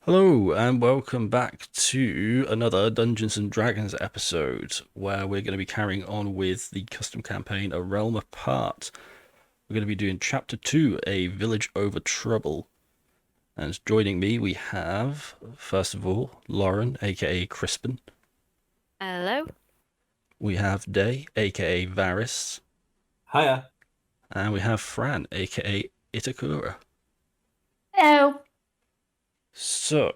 Hello, and welcome back to another Dungeons and Dragons episode where we're going to be carrying on with the custom campaign A Realm Apart. We're going to be doing Chapter 2, A Village Over Trouble. And joining me, we have, first of all, Lauren, aka Crispen. Hello. We have Day, aka Varis. Hiya. And we have Fran, aka Itakura. Hello. So,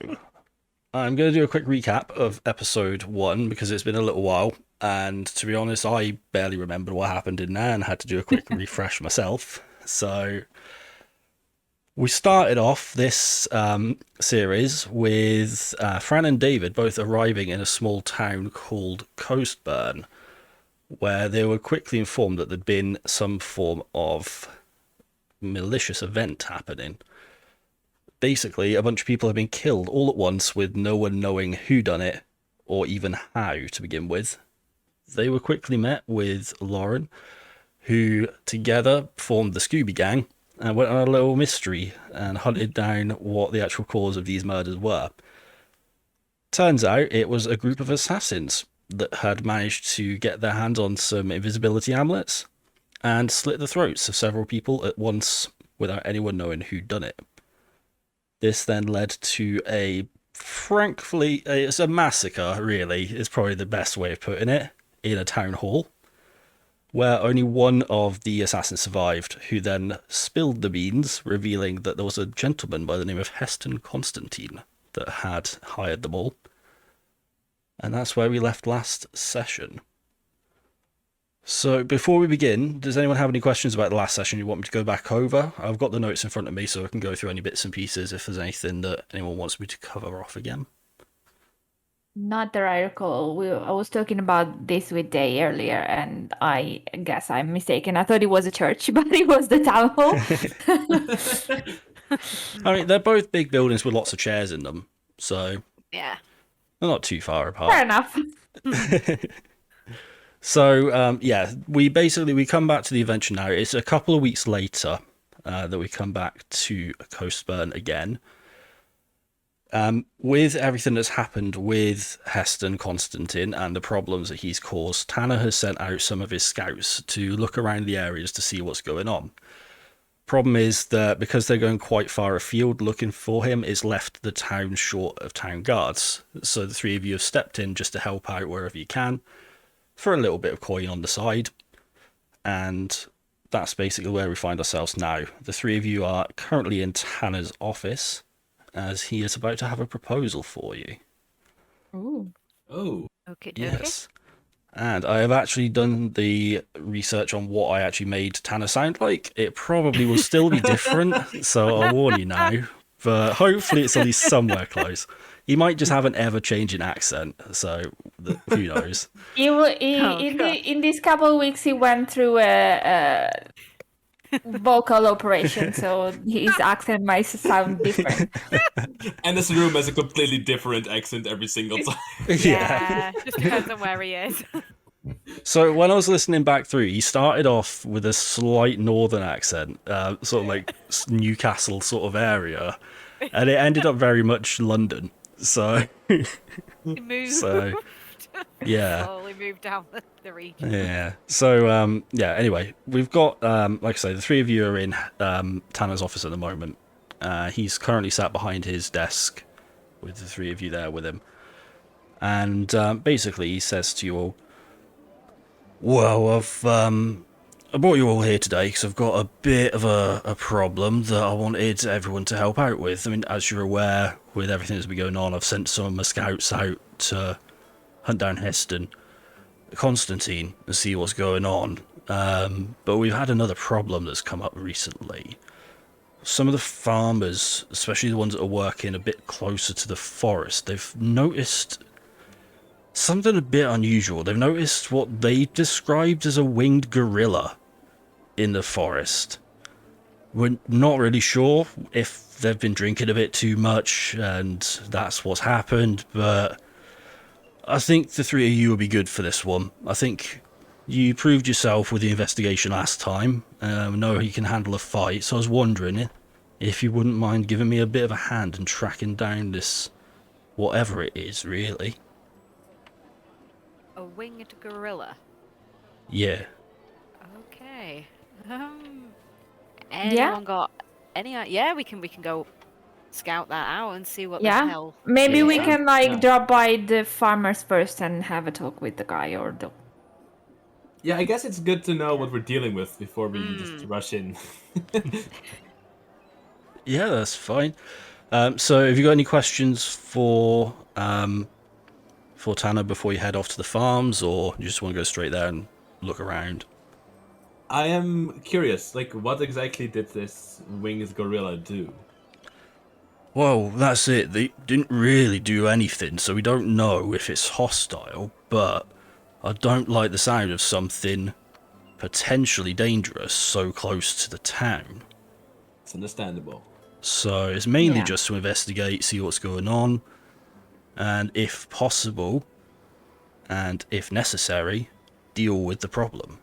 I'm going to do a quick recap of episode 1 because it's been a little while, and to be honest, I barely remembered what happened in there and had to do a quick refresh myself. So, we started off this series with Fran and David both arriving in a small town called Coastburn, where they were quickly informed that there'd been some form of malicious event happening. Basically, a bunch of people have been killed all at once with no one knowing who done it or even how to begin with. They were quickly met with Lauren, who together formed the Scooby Gang and went on a little mystery and hunted down what the actual cause of these murders were. Turns out it was a group of assassins that had managed to get their hands on some invisibility amulets and slit the throats of several people at once without anyone knowing who'd done it. This then led to frankly, it's a massacre, really, is probably the best way of putting it, in a town hall, where only one of the assassins survived, who then spilled the beans, revealing that there was a gentleman by the name of Heston Constantine that had hired them all. And that's where we left last session. So before we begin, does anyone have any questions about the last session you want me to go back over? I've got the notes in front of me so I can go through any bits and pieces if there's anything that anyone wants me to cover off again. Not that I recall. I was talking about this with Day earlier, and I guess I'm mistaken. I thought it was a church, but it was the town hall. I mean, they're both big buildings with lots of chairs in them, so Yeah. they're not too far apart. Fair enough. So, we come back to the adventure now. It's a couple of weeks later that we come back to Coastburn again. With everything that's happened with Heston Constantine and the problems that he's caused, Tanner has sent out some of his scouts to look around the areas to see what's going on. Problem is that because they're going quite far afield looking for him, it's left the town short of town guards. So the three of you have stepped in just to help out wherever you can, for a little bit of coin on the side, and that's basically where we find ourselves now. The three of you are currently in Tanner's office, as he is about to have a proposal for you. Ooh. Oh. Okay. Yes. And I have actually done the research on what I actually made Tanner sound like. It probably will still be different, so I'll warn you now, but hopefully it's at least somewhere close. He might just have an ever-changing accent, so who knows? In these couple of weeks, he went through a vocal operation, so his accent might sound different. And this room has a completely different accent every single time. Yeah, just depends on where he is. So when I was listening back through, he started off with a slight northern accent, sort of like Newcastle sort of area, and it ended up very much London. So, He moved. yeah. Slowly moved down the region. Yeah. So, anyway, we've got, like I say, the three of you are in Tanner's office at the moment. He's currently sat behind his desk with the three of you there with him. And basically he says to you all, well, I brought you all here today because I've got a bit of a problem that I wanted everyone to help out with. I mean, as you're aware, with everything that's been going on, I've sent some of my scouts out to hunt down Heston Constantine and see what's going on. But we've had another problem that's come up recently. Some of the farmers, especially the ones that are working a bit closer to the forest, they've noticed something a bit unusual. They've noticed what they described as a winged gorilla in the forest. We're not really sure if they've been drinking a bit too much and that's what's happened, but I think the three of you will be good for this one. I think you proved yourself with the investigation last time. I know you can handle a fight, so I was wondering if you wouldn't mind giving me a bit of a hand and tracking down this whatever it is, really. A winged gorilla. Yeah. Okay. Yeah. Anyone got any? Yeah, we can go scout that out and see what the Yeah. hell. Maybe it we is. can like Yeah. drop by the farmers first and have a talk with the guy or the. Yeah, I guess it's good to know what we're dealing with before we just rush in. Yeah, that's fine. So have you got any questions for Tanner before you head off to the farms, or you just want to go straight there and look around? I am curious, like, what exactly did this winged gorilla do? Well, that's it. They didn't really do anything, so we don't know if it's hostile, but I don't like the sound of something potentially dangerous so close to the town. It's understandable. So it's mainly Yeah. just to investigate, see what's going on, and if possible, and if necessary, deal with the problem.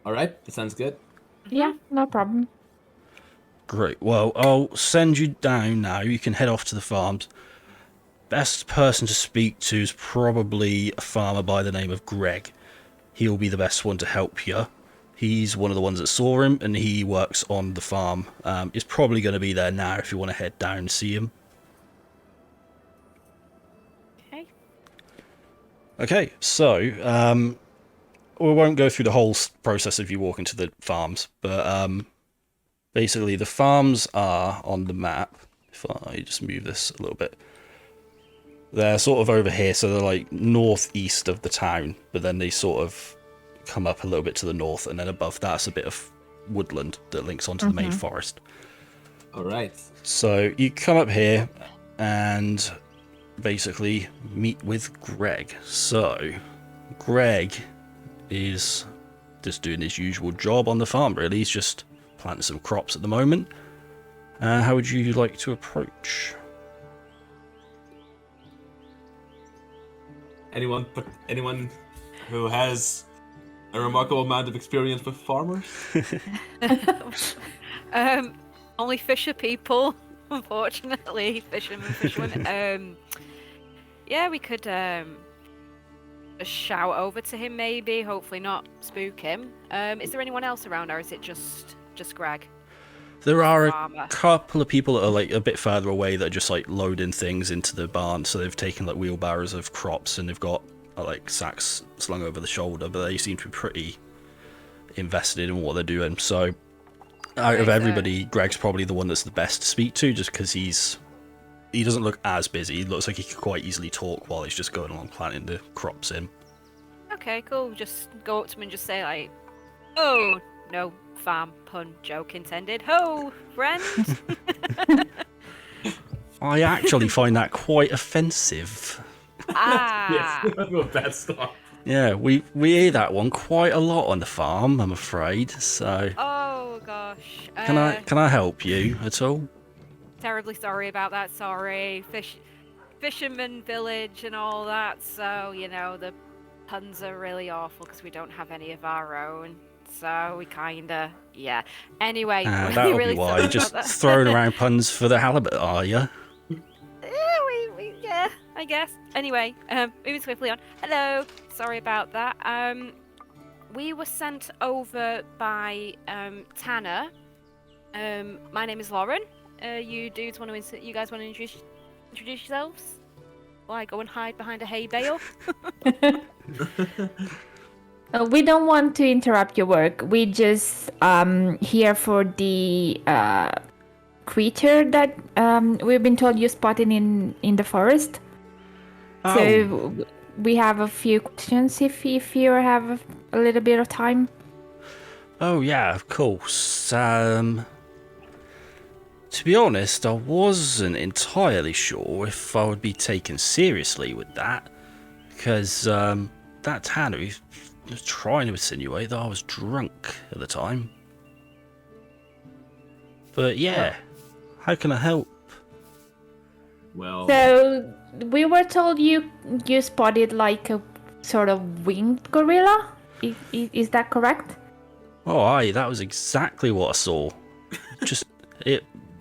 Alright, that sounds good. Yeah, no problem. Great. Well, I'll send you down now. You can head off to the farms. Best person to speak to is probably a farmer by the name of Greg. He'll be the best one to help you. He's one of the ones that saw him, and he works on the farm. He's probably going to be there now if you want to head down and see him. Okay. Okay, so we won't go through the whole process of you walking to the farms, but basically the farms are on the map. If I just move this a little bit, they're sort of over here, so they're like northeast of the town, but then they sort of come up a little bit to the north, and then above that's a bit of woodland that links onto the main forest. Alright. So you come up here and basically meet with Greg. So Greg is just doing his usual job on the farm, really. He's just planting some crops at the moment. How would you like to approach? Anyone who has a remarkable amount of experience with farmers? Only fisher people, unfortunately. Fishermen. Yeah, we could just shout over to him, maybe. Hopefully not spook him. Is there anyone else around, or is it just Greg? There are a Farmer. couple of people that are like a bit further away that are just like loading things into the barn. So they've taken like wheelbarrows of crops and they've got like sacks slung over the shoulder, but they seem to be pretty invested in what they're doing. So out of everybody, Greg's probably the one that's the best to speak to, just because he doesn't look as busy. He looks like he could quite easily talk while he's just going along planting the crops in. Okay, cool. Just go up to him and just say like, "Oh, no, farm pun joke intended. Ho, friend." I actually find that quite offensive. Ah. Yes, a bad start. Yeah, we hear that one quite a lot on the farm, I'm afraid. So Oh gosh. can I help you at all? Terribly sorry about that. Sorry, fisherman village and all that. So the puns are really awful because we don't have any of our own. So we kinda, yeah. Anyway, That'll really be why. sorry You're just about that. throwing around puns for the halibut, are you? Yeah, I guess. Anyway, moving swiftly on. Hello, sorry about that. We were sent over by Tanner. My name is Lauren. You guys want to introduce yourselves? Why go and hide behind a hay bale? We don't want to interrupt your work. We just here for the creature that we've been told you spotted in the forest. Oh. So we have a few questions if you have a little bit of time. Oh yeah, of course. To be honest, I wasn't entirely sure if I would be taken seriously with that, because that Tanner was trying to insinuate that I was drunk at the time. But yeah, how can I help? Well, So we were told you spotted like a sort of winged gorilla. Is that correct? Oh, aye, that was exactly what I saw. Just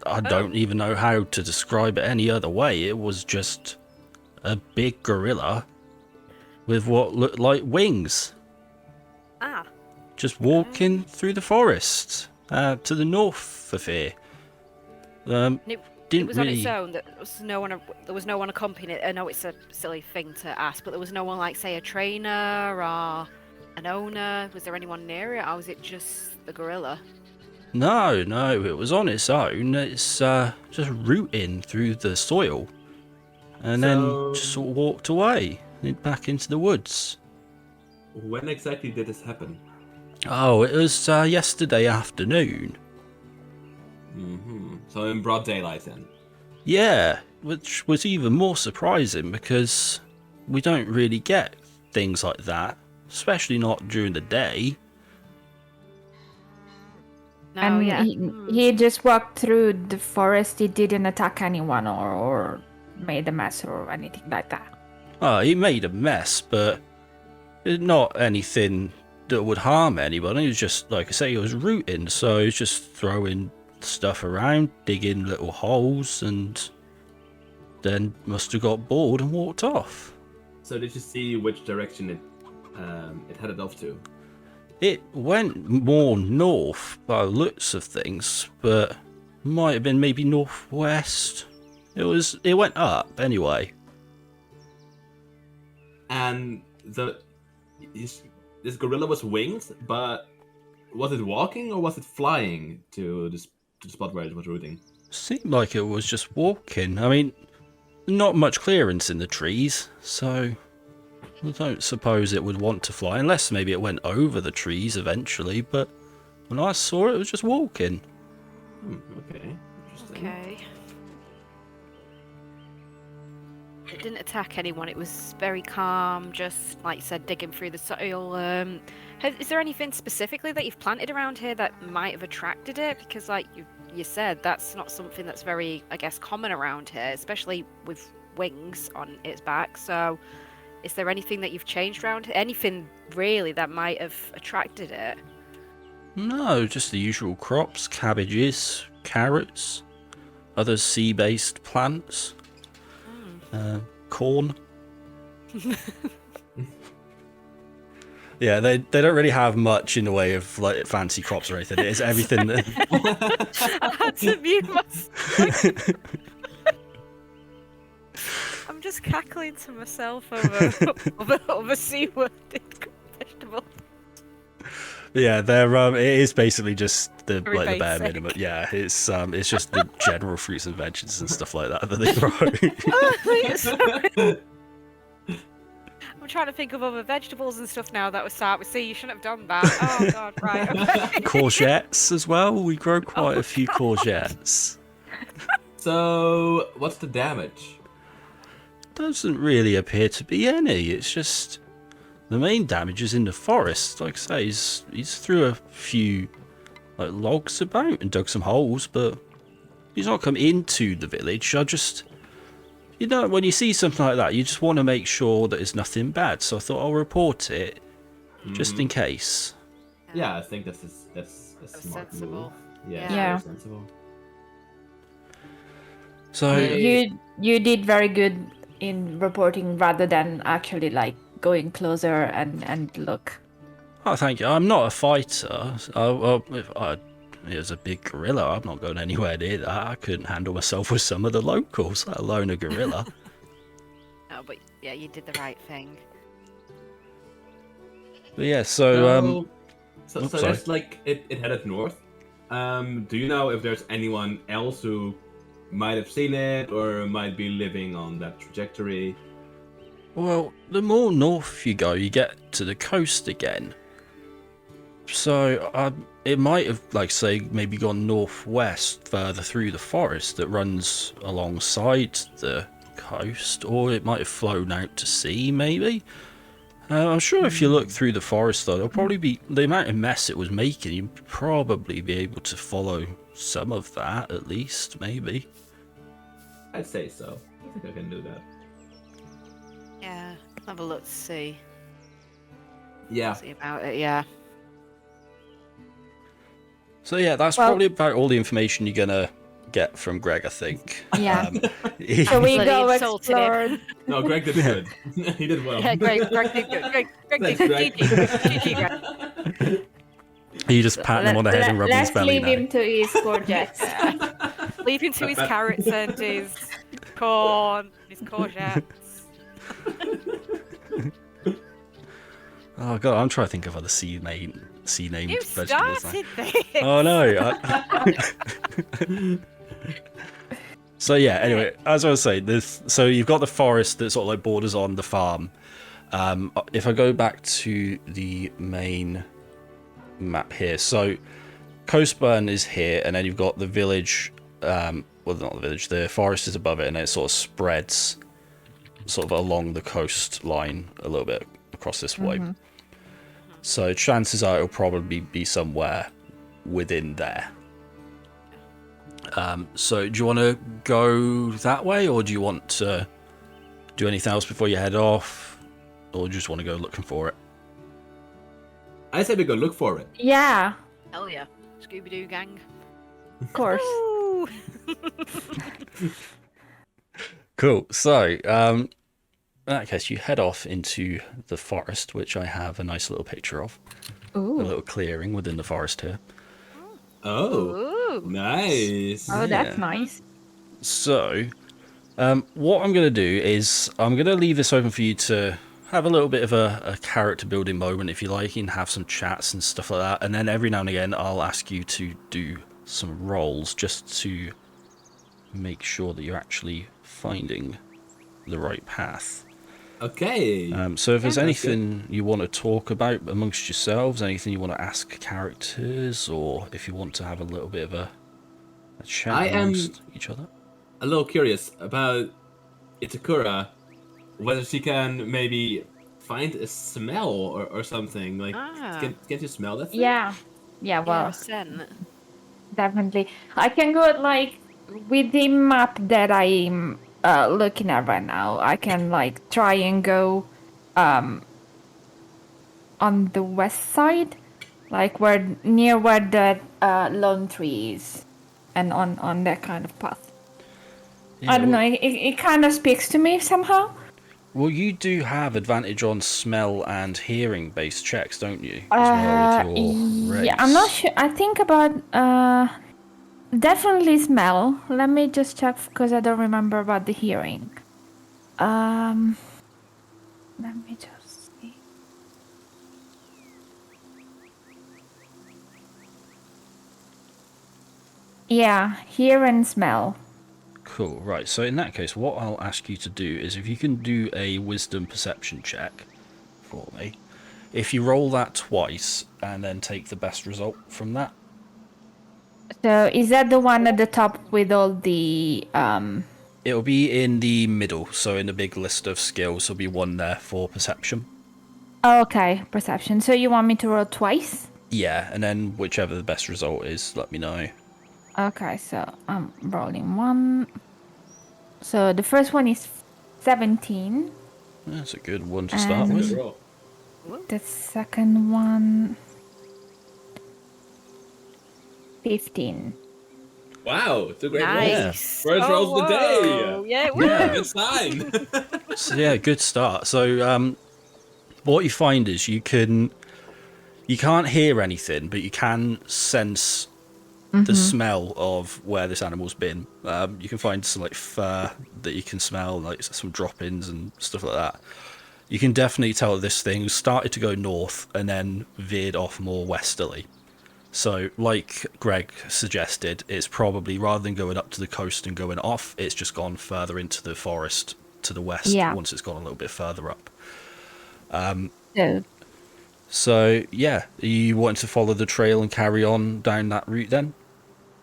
I don't even know how to describe it any other way. It was just a big gorilla with what looked like wings, Ah. just walking through the forest to the north of here. And it Didn't was really. on its own. There was no one accompanying it. I know it's a silly thing to ask, but there was no one like, say, a trainer or an owner. Was there anyone near it, or was it just the gorilla? No, it was on its own. It's just rooting through the soil, and then just sort of walked away back into the woods. When exactly did this happen? Oh, it was yesterday afternoon. So in broad daylight then. Yeah, which was even more surprising because we don't really get things like that, especially not during the day. No, And yeah. he just walked through the forest. He didn't attack anyone or made a mess or anything like that. Oh, he made a mess, but not anything that would harm anyone. He was just, like I say, he was rooting, so he was just throwing stuff around, digging little holes, and then must have got bored and walked off. So did you see which direction it headed off to? It went more north by the looks of things, but might have been maybe northwest. It went up anyway. And this gorilla was winged, but was it walking or was it flying to the spot where it was rooting? Seemed like it was just walking. I mean, not much clearance in the trees, so I don't suppose it would want to fly, unless maybe it went over the trees eventually, but when I saw it, it was just walking. Okay, interesting. Okay. It didn't attack anyone. It was very calm, just like you said, digging through the soil. Is there anything specifically that you've planted around here that might have attracted it? Because, like you said, that's not something that's very, I guess, common around here, especially with wings on its back. So, is there anything that you've changed around here? Anything really that might have attracted it? No, just the usual crops, cabbages, carrots, other sea-based plants, corn. Yeah, they don't really have much in the way of like fancy crops or anything. It's everything that... I had to mute myself. I'm just cackling to myself over C-worded vegetable. Yeah, they're it is basically just the Very like the bare basic. minimum. Yeah, it's just the general fruits and veggies and stuff like that they grow. I'm trying to think of other vegetables and stuff now that would start with C. You shouldn't have done that. Oh god, right. Okay. Courgettes as well. We grow quite a few courgettes. So what's the damage? Doesn't really appear to be any. It's just the main damage is in the forest. Like I say, he's threw a few like logs about and dug some holes, but he's not come into the village. When you see something like that, you just want to make sure that it's nothing bad. So I thought I'll report it just in case. Yeah, I think that's a smart sensible. move. Yeah, Yeah. very sensible. So You did very good in reporting rather than actually like going closer and look. oh, thank you. I'm not a fighter. If it was a big gorilla, I'm not going anywhere near that. I couldn't handle myself with some of the locals, let alone a gorilla. No, but yeah, you did the right thing. But yeah, so So sorry. there's like it headed north. Do you know if there's anyone else who might have seen it or might be living on that trajectory? well, the more north you go, you get to the coast again. So it might have, like, say, maybe gone northwest further through the forest that runs alongside the coast, or it might have flown out to sea, maybe. I'm sure if you look through the forest, though, there'll probably be the amount of mess it was making. You'd probably be able to follow some of that, at least, maybe. I'd say so. I think I can do that. Yeah, have a look to see Yeah. about it. Yeah. So yeah, that's Well- probably about all the information you're gonna get from Greg, I think. Yeah. He- So we Bloody go insulted him. explore. No, Greg did good. He did well. Yeah, Greg did good. Greg Thanks, did Greg. good. GG, Greg. you just patting him on the head and rubbing his Let's belly leave now. him to his gorgettes. Leave him to his carrots and his corn, his courgettes. Oh god, I'm trying to think of other sea named You vegetables. now. started this. Oh no. So yeah, anyway, as I was saying, so you've got the forest that sort of like borders on the farm. If I go back to the main map here, so Coastburn is here, and then you've got the village, well not the village, the forest is above it, and it sort of spreads sort of along the coastline a little bit across this way. So chances are it'll probably be somewhere within there. So do you want to go that way, or do you want to do anything else before you head off, or do you just want to go looking for it? I said we go look for it. Yeah, Hell yeah, Scooby-Doo gang. of course. Woo! Cool. So in that case, you head off into the forest, which I have a nice little picture of. A Ooh. little clearing within the forest here. Oh, Ooh. nice. Oh, that's Yeah. nice. So, what I'm going to do is I'm going to leave this open for you to have a little bit of a character building moment, if you like, and have some chats and stuff like that. And then every now and again, I'll ask you to do some rolls just to make sure that you're actually finding the right path. Okay. So if there's That's good. anything you want to talk about amongst yourselves, anything you want to ask characters, or if you want to have a little bit of a chat I am- amongst each other. A little curious about Itakura, whether she can maybe find a smell or something. Like, can you smell that thing? Yeah. Yeah, Yeah, well, a scent. definitely. I can go like with the map that I'm looking at right now. I can like try and go on the west side, like near where the lone tree is, and on that kind of path. Yeah, I don't well- know. It kind of speaks to me somehow. Well, you do have advantage on smell and hearing based checks, don't you? As well with your Yeah, I'm not race. sure. I think about definitely smell. Let me just check because I don't remember about the hearing. Let me just see. Yeah, hear and smell. Cool, right. So in that case, what I'll ask you to do is if you can do a wisdom perception check for me. If you roll that twice and then take the best result from that. So is that the one at the top with all the It'll be in the middle, so in the big list of skills, there'll be one there for perception. Oh, okay, perception. So you want me to roll twice? Yeah, and then whichever the best result is, let me know. Okay, so I'm rolling one. So the first one is 17. That's a good one to start And- with. Good roll. The second one, 15. Wow, it's a great roll. Nice. First rolls of the day. whoa. Yeah, Yeah. Good sign. So yeah, good start. So what you find is you can't hear anything, but you can sense the smell of where this animal's been. You can find some like fur that you can smell, like some drop-ins and stuff like that. You can definitely tell that this thing started to go north and then veered off more westerly. So, like Greg suggested, it's probably, rather than going up to the coast and going off, it's just gone further into the forest to the west Yeah. once it's gone a little bit further up. So, So, yeah, you want to follow the trail and carry on down that route then?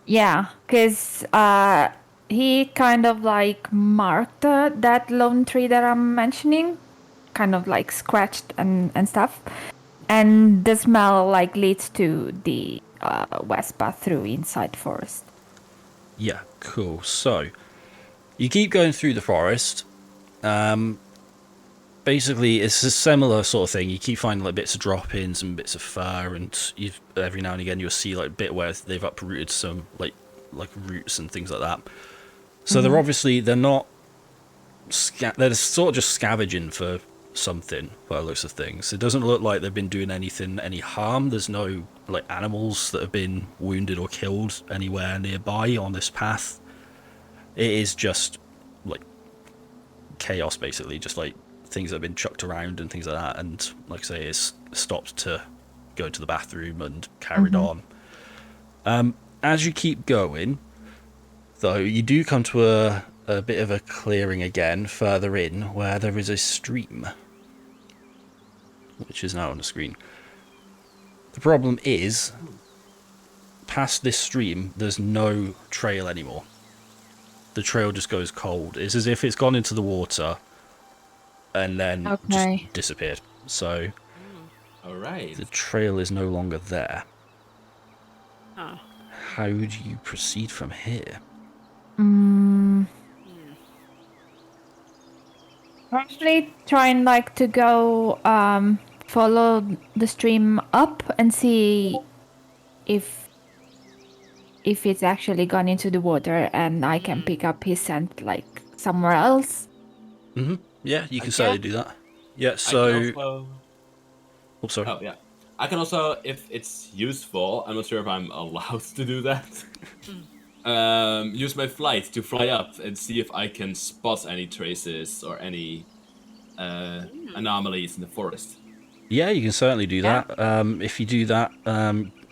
yeah, because he kind of like marked that lone tree that I'm mentioning, kind of like scratched and stuff. And the smell like leads to the west path through inside forest. Yeah, cool. So, you keep going through the forest. Basically, it's a similar sort of thing. You keep finding like bits of drop-ins and bits of fur, and every now and again you'll see like a bit where they've uprooted some like like roots and things like that. So they're not they're sort of just scavenging for something by the looks of things. It doesn't look like they've been doing any harm. There's no like animals that have been wounded or killed anywhere nearby on this path. It is just like chaos, basically, just like things that have been chucked around and things like that. And like I say, it's stopped to go to the bathroom and carried on. As you keep going, though, you do come to a bit of a clearing again further in, where there is a stream, which is now on the screen. The problem is, past this stream, there's no trail anymore. The trail just goes cold. It's as if it's gone into the water and then just disappeared. So All right. the trail is no longer there. Oh. How do you proceed from here? Probably trying like to go follow the stream up and see if it's actually gone into the water and I can pick up his scent like somewhere else. Yeah, you can certainly do that. Yeah, so... Oh, sorry. Oh, yeah. I can also, if it's useful, I'm not sure if I'm allowed to do that, use my flight to fly up and see if I can spot any traces or any anomalies in the forest. Yeah, you can certainly do that. If you do that,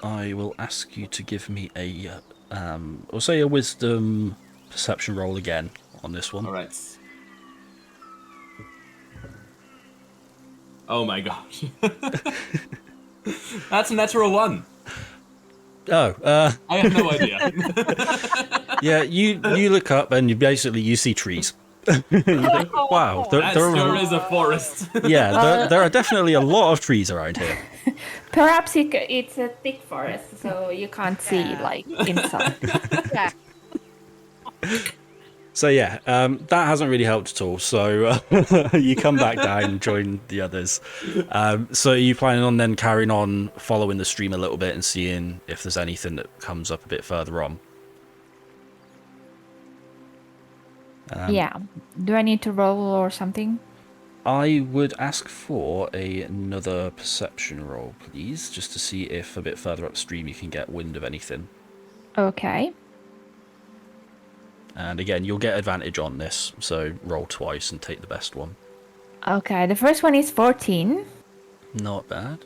I will ask you to give me we'll say a wisdom perception roll again on this one. All right. Oh my gosh. That's a natural 1. Oh, I have no idea. yeah, you look up and you see trees. You think, wow, There is a forest. yeah, there are definitely a lot of trees around here. Perhaps it's a thick forest, so you can't see like inside. Yeah. So yeah, that hasn't really helped at all. So you come back down and join the others. So you planning on then carrying on following the stream a little bit and seeing if there's anything that comes up a bit further on? Yeah. Do I need to roll or something? I would ask for another perception roll, please, just to see if a bit further upstream you can get wind of anything. Okay. And again, you'll get advantage on this, so roll twice and take the best one. Okay, the first one is 14. Not bad.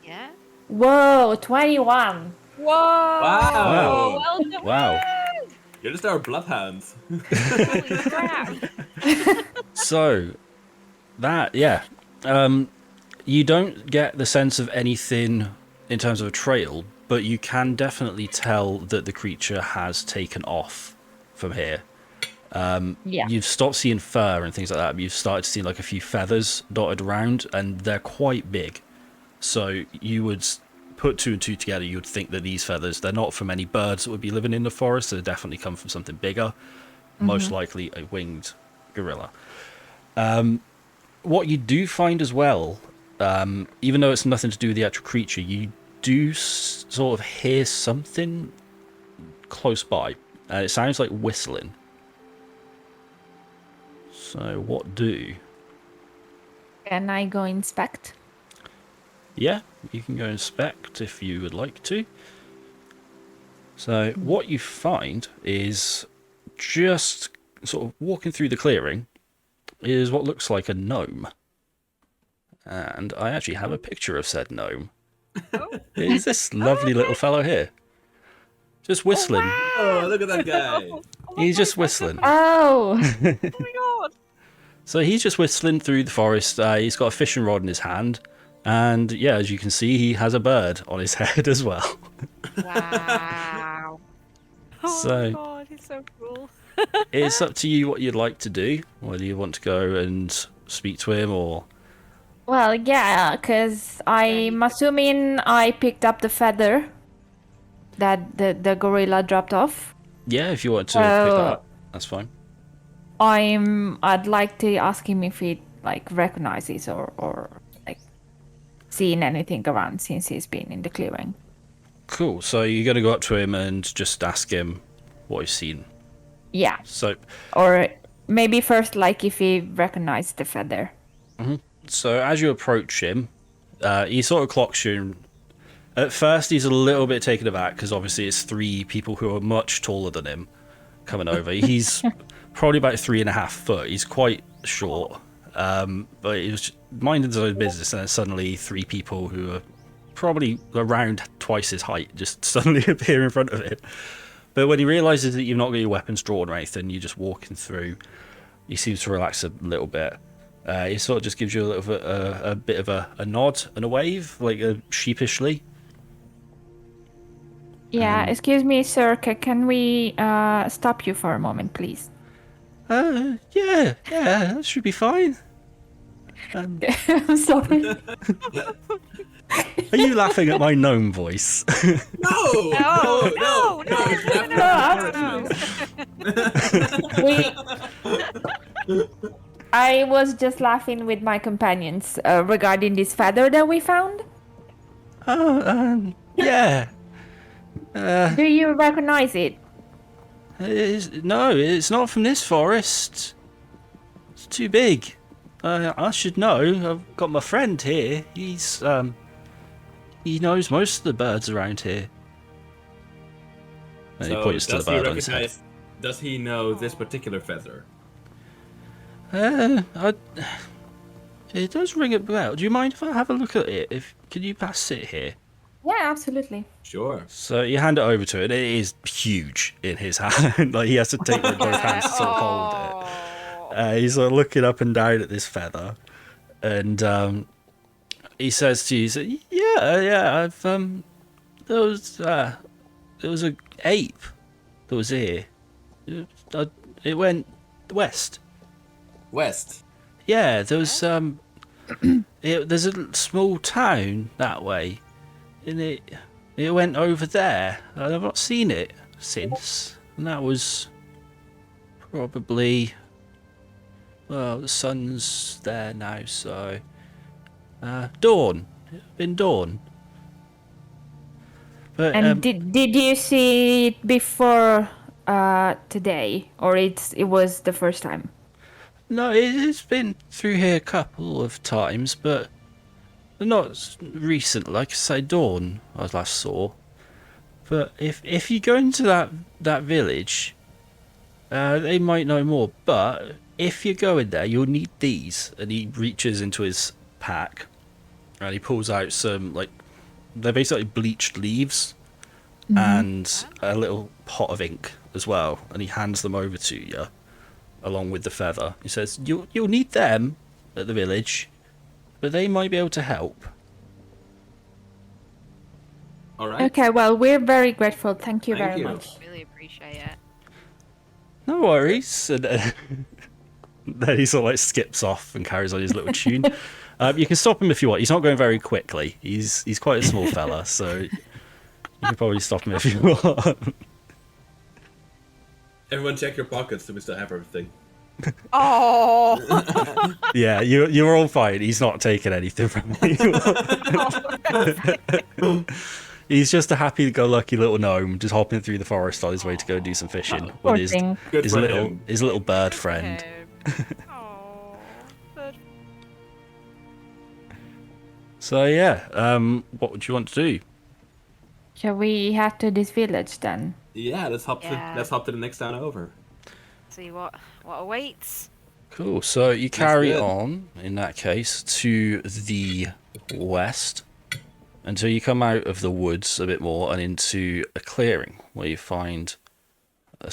Yeah. Whoa, 21. Whoa! Wow. Well done. Wow. You're just our bloodhounds. Holy crap. So, that, yeah. You don't get the sense of anything in terms of a trail, but you can definitely tell that the creature has taken off from here. Yeah. You've stopped seeing fur and things like that, but you've started to see like a few feathers dotted around, and they're quite big. So you would put 2 and 2 together, you would think that these feathers, they're not from any birds that would be living in the forest, they definitely come from something bigger, most likely a winged gorilla. What you do find as well, even though it's nothing to do with the actual creature, you do sort of hear something close by. It sounds like whistling. So what do? Can I go inspect? Yeah, you can go inspect if you would like to. So what you find is just sort of walking through the clearing is what looks like a gnome. And I actually have a picture of said gnome. It's this lovely little fellow here. Just whistling. Oh, look at that guy. He's just whistling. Oh! Oh my god. So he's just whistling through the forest. He's got a fishing rod in his hand. And yeah, as you can see, he has a bird on his head as well. Wow. Oh So- my god, he's so cool. It's up to you what you'd like to do. Whether you want to go and speak to him or... Well, yeah, because I'm assuming I picked up the feather that the gorilla dropped off. Yeah, if you want to pick that up, that's fine. I'd like to ask him if he like recognizes or like seen anything around since he's been in the clearing. Cool. So you're going to go up to him and just ask him what we've seen. Yeah. So, Or maybe first, like, if he recognized the feather. as you approach him, he sort of clocks you. At first, he's a little bit taken aback because obviously it's 3 people who are much taller than him coming over. He's probably about 3.5 foot. He's quite short, but he was minding his own business, and then suddenly 3 people who are probably around twice his height just suddenly appear in front of him. But when he realizes that you've not got your weapons drawn or anything, you're just walking through, he seems to relax a little bit. He sort of just gives you a bit of a nod and a wave, like sheepishly. Yeah, excuse me, sir. Can we stop you for a moment, please? Yeah, that should be fine. I'm sorry. Are you laughing at my gnome voice? No. I was just laughing with my companions regarding this feather that we found. Yeah. Do you recognize it? No, it's not from this forest. It's too big. I should know. I've got my friend here. He knows most of the birds around here. And he points to the bird on his head. Does he know this particular feather? It does ring a bell. Do you mind if I have a look at it? Can you pass it here? Yeah, absolutely. Sure. So you hand it over to it. It is huge in his hand. Like he has to take it with both hands to sort of hold it. He's sort of looking up and down at this feather, and he says to you, "Yeah, I've there was a ape that was here. It went west. West. Yeah, there was there's a small town that way, and it went over there. I've not seen it since, and that was probably, well, the sun's there now, so dawn. It's been dawn. But And did you see it before today, or it was the first time? no, it's been through here a couple of times, but not recent. Like I say, dawn I last saw. But if you go into that village, they might know more. But if you go in there, you'll need these. And he reaches into his pack, and he pulls out some, like, they're basically bleached leaves, and a little pot of ink as well. And he hands them over to you, along with the feather. He says, "You'll need them at the village, but they might be able to help." All right. Okay, well, we're very grateful. Thank you Thank very you. much. Really appreciate it. No worries. And then he sort of like skips off and carries on his little tune. You can stop him if you want. He's not going very quickly. He's quite a small fella, so you can probably stop him if you want. Everyone, check your pockets. Do we still have everything? Oh. Yeah, you're all fine. He's not taking anything from you. He's just a happy-go-lucky little gnome, just hopping through the forest on his way to go do some fishing Poor with his thing. Good his for little him. his little bird friend. Oh. So yeah, what would you want to do? Shall we head to this village then? Yeah, let's hop to the next town over. See what awaits. Cool. So you carry good. on in that case to the west until you come out of the woods a bit more and into a clearing where you find a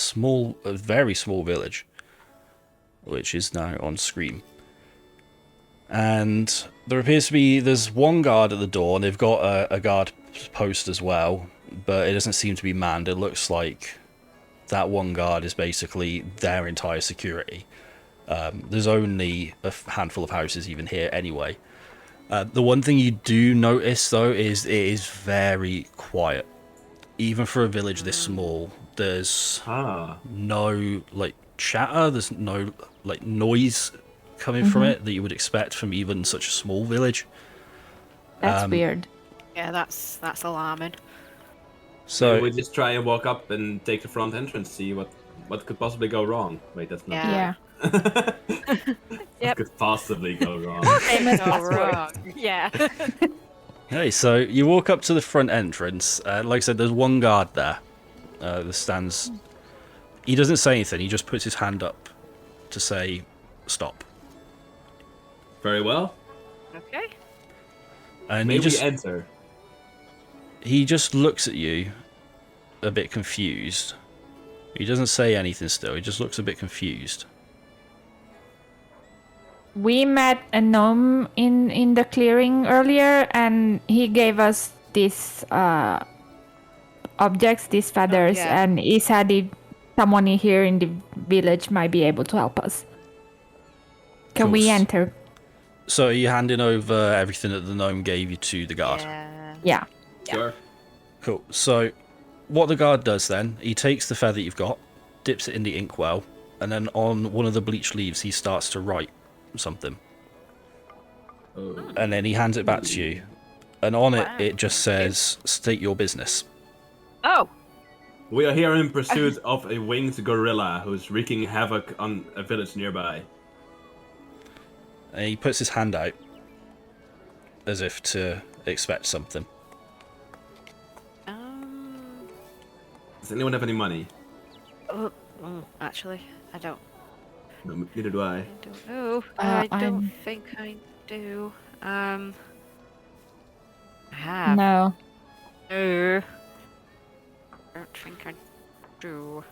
very small village, which is now on screen. And there's one guard at the door, and they've got a guard post as well, but it doesn't seem to be manned. It looks like that one guard is basically their entire security. There's only a handful of houses even here anyway. The one thing you do notice, though, is it is very quiet. Even for a village this small, there's no, like, chatter, there's no, like, noise coming from it that you would expect from even such a small village. That's weird. Yeah, that's alarming. So we just try and walk up and take the front entrance, see what could possibly go wrong. Wait, that's not. Yeah. What Yep. could possibly go wrong? Famous Go password. wrong. Yeah. hey, so you walk up to the front entrance. Like I said, there's one guard there. That stands. He doesn't say anything. He just puts his hand up to say, "Stop." Very well. Okay. And May he we just enter? he just looks at you, a bit confused. He doesn't say anything. Still, he just looks a bit confused. We met a gnome in the clearing earlier, and he gave us these objects, these feathers, yeah. and he said someone here in the village might be able to help us. Can we Cool. enter? So are you handing over everything that the gnome gave you to the guard? Yeah. Yeah. Sure. Cool. So, what the guard does then, he takes the feather you've got, dips it in the inkwell, and then on one of the bleached leaves, he starts to write something. Oh. And then he hands it back to you. And on Wow. it just says, "State your business." Oh. We are here in pursuit of a winged gorilla who's wreaking havoc on a village nearby. And he puts his hand out, as if to expect something. Does anyone have any money? Actually, I don't. No, neither do I. I don't know. Uh, I don't I'm- think I do. I have. No. No. I don't think I do.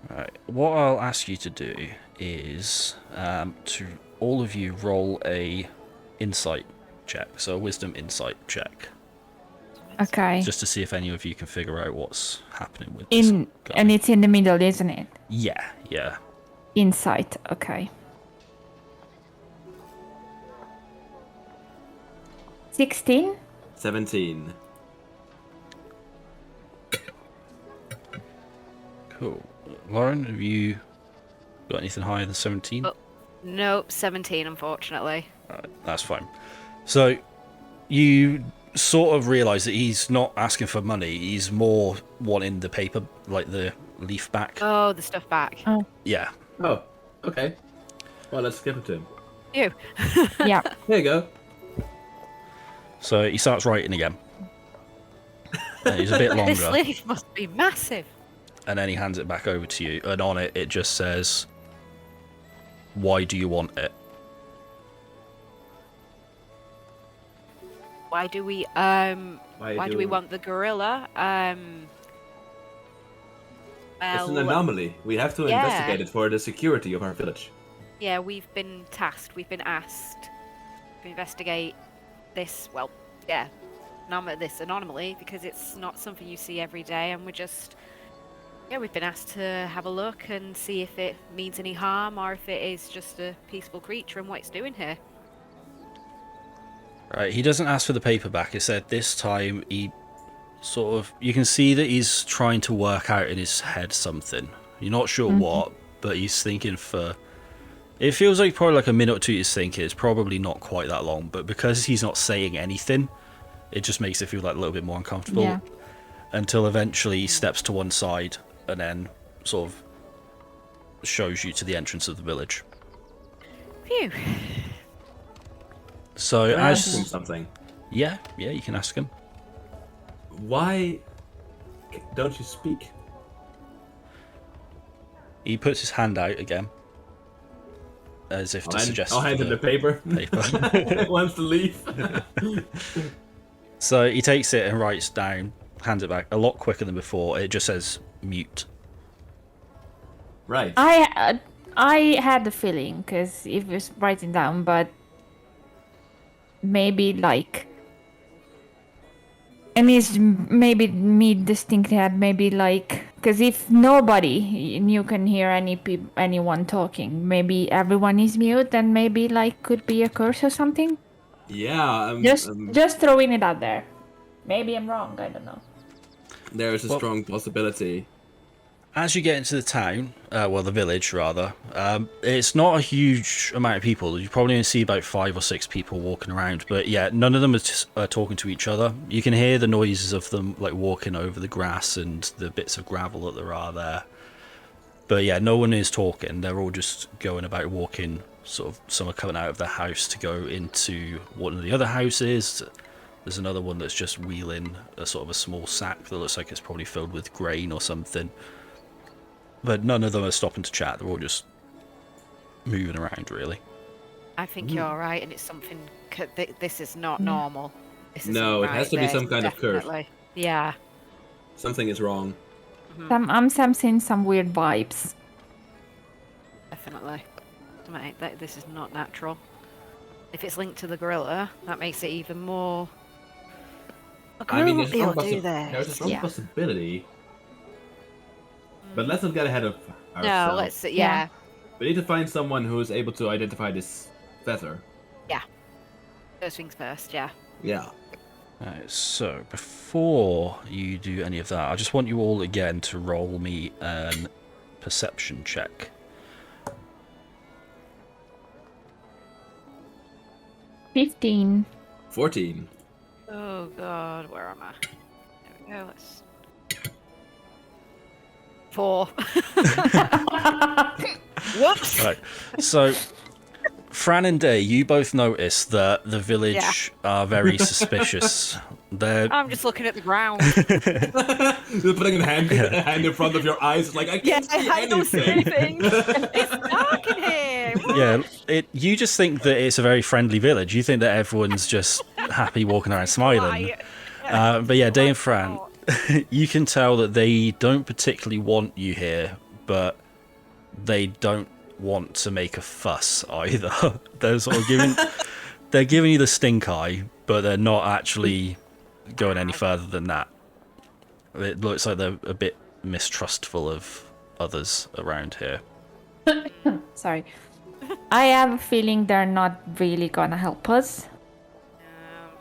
Right. What I'll ask you to do is to all of you roll a insight check, so a wisdom insight check, Okay. just to see if any of you can figure out what's happening with this guy. And it's in the middle, isn't it? Yeah. Insight. Okay. 16. 17. Cool. Lauren, have you got anything higher than 17? Oh. Nope, 17, unfortunately. Alright, that's fine. So, you sort of realise that he's not asking for money, he's more wanting the paper, like the leaf back. Oh, the stuff back. Yeah. Oh, okay. Well, let's give it to him. You. Yeah. Here you go. So he starts writing again. And he's a bit This longer. leaf must be massive. And then he hands it back over to you. And on it, it just says, "Why do you want it?" Why do we Why do we want the gorilla? It's an Well, anomaly. We have to yeah. investigate it for the security of our village. yeah, we've been tasked, we've been asked to investigate this, well, yeah, this anomaly, because it's not something you see every day, and we've been asked to have a look and see if it means any harm, or if it is just a peaceful creature and what it's doing here. Right, he doesn't ask for the paper back. It said this time he sort of... You can see that he's trying to work out in his head something. You're not sure what, but he's thinking for... It feels like probably like a minute or two he's thinking. It's probably not quite that long, but because he's not saying anything, it just makes it feel like a little bit more uncomfortable. Yeah. Until eventually he steps to one side and then sort of shows you to the entrance of the village. Phew. So Can I ask him as... something? Yeah, you can ask him. Why don't you speak? He puts his hand out again, as if to suggest I'll hand him the paper. paper. Wants to leave. So he takes it and writes down, hands it back a lot quicker than before. It just says mute. Right. I had the feeling because it was writing down, but maybe like, and it's maybe me distinctly had maybe like, because if nobody and you can hear anyone talking, maybe everyone is mute, and maybe like could be a curse or something. Yeah. Just throwing it out there. Maybe I'm wrong. I don't know. There is a Well- strong possibility. As you get into the town, the village rather. It's not a huge amount of people. You probably only see about 5 or 6 people walking around, but yeah, none of them are talking to each other. You can hear the noises of them like walking over the grass and the bits of gravel that there are there. But yeah, no one is talking. They're all just going about walking. Sort of, some are coming out of their house to go into one of the other houses. There's another one that's just wheeling a sort of a small sack that looks like it's probably filled with grain or something. But none of them are stopping to chat. They're all just moving around, really. I think you're right, and it's something. This is not normal. This No, isn't it has right, to be this, some kind of curse. definitely. Yeah. Something is wrong. I'm sensing some weird vibes. Definitely. Mate, this is not natural. If it's linked to the gorilla, that makes it even more. A gorilla I mean, won't be able to do there's a this. strong Yeah. possibility. But let's not get ahead of ourselves. No, let's. Yeah. We need to find someone who is able to identify this feather. First things first. Yeah. Yeah. Alright, so before you do any of that, I just want you all again to roll me an perception check. 15. 14. Oh God, where am I? There we go. Let's. 4. Whoops. Right, so Fran and Day, you both notice that the village are very suspicious. They're I'm just looking at the ground. You're putting a hand in front of your eyes. It's like, I can't see I don't see anything. anything. It's dark in here. yeah. You just think that it's a very friendly village. You think that everyone's just happy walking around smiling. But yeah, Day and Fran, you can tell that they don't particularly want you here, but they don't want to make a fuss either. They're sort of giving you the stink eye, but they're not actually going any further than that. It looks like they're a bit mistrustful of others around here. Sorry. I have a feeling they're not really gonna help us.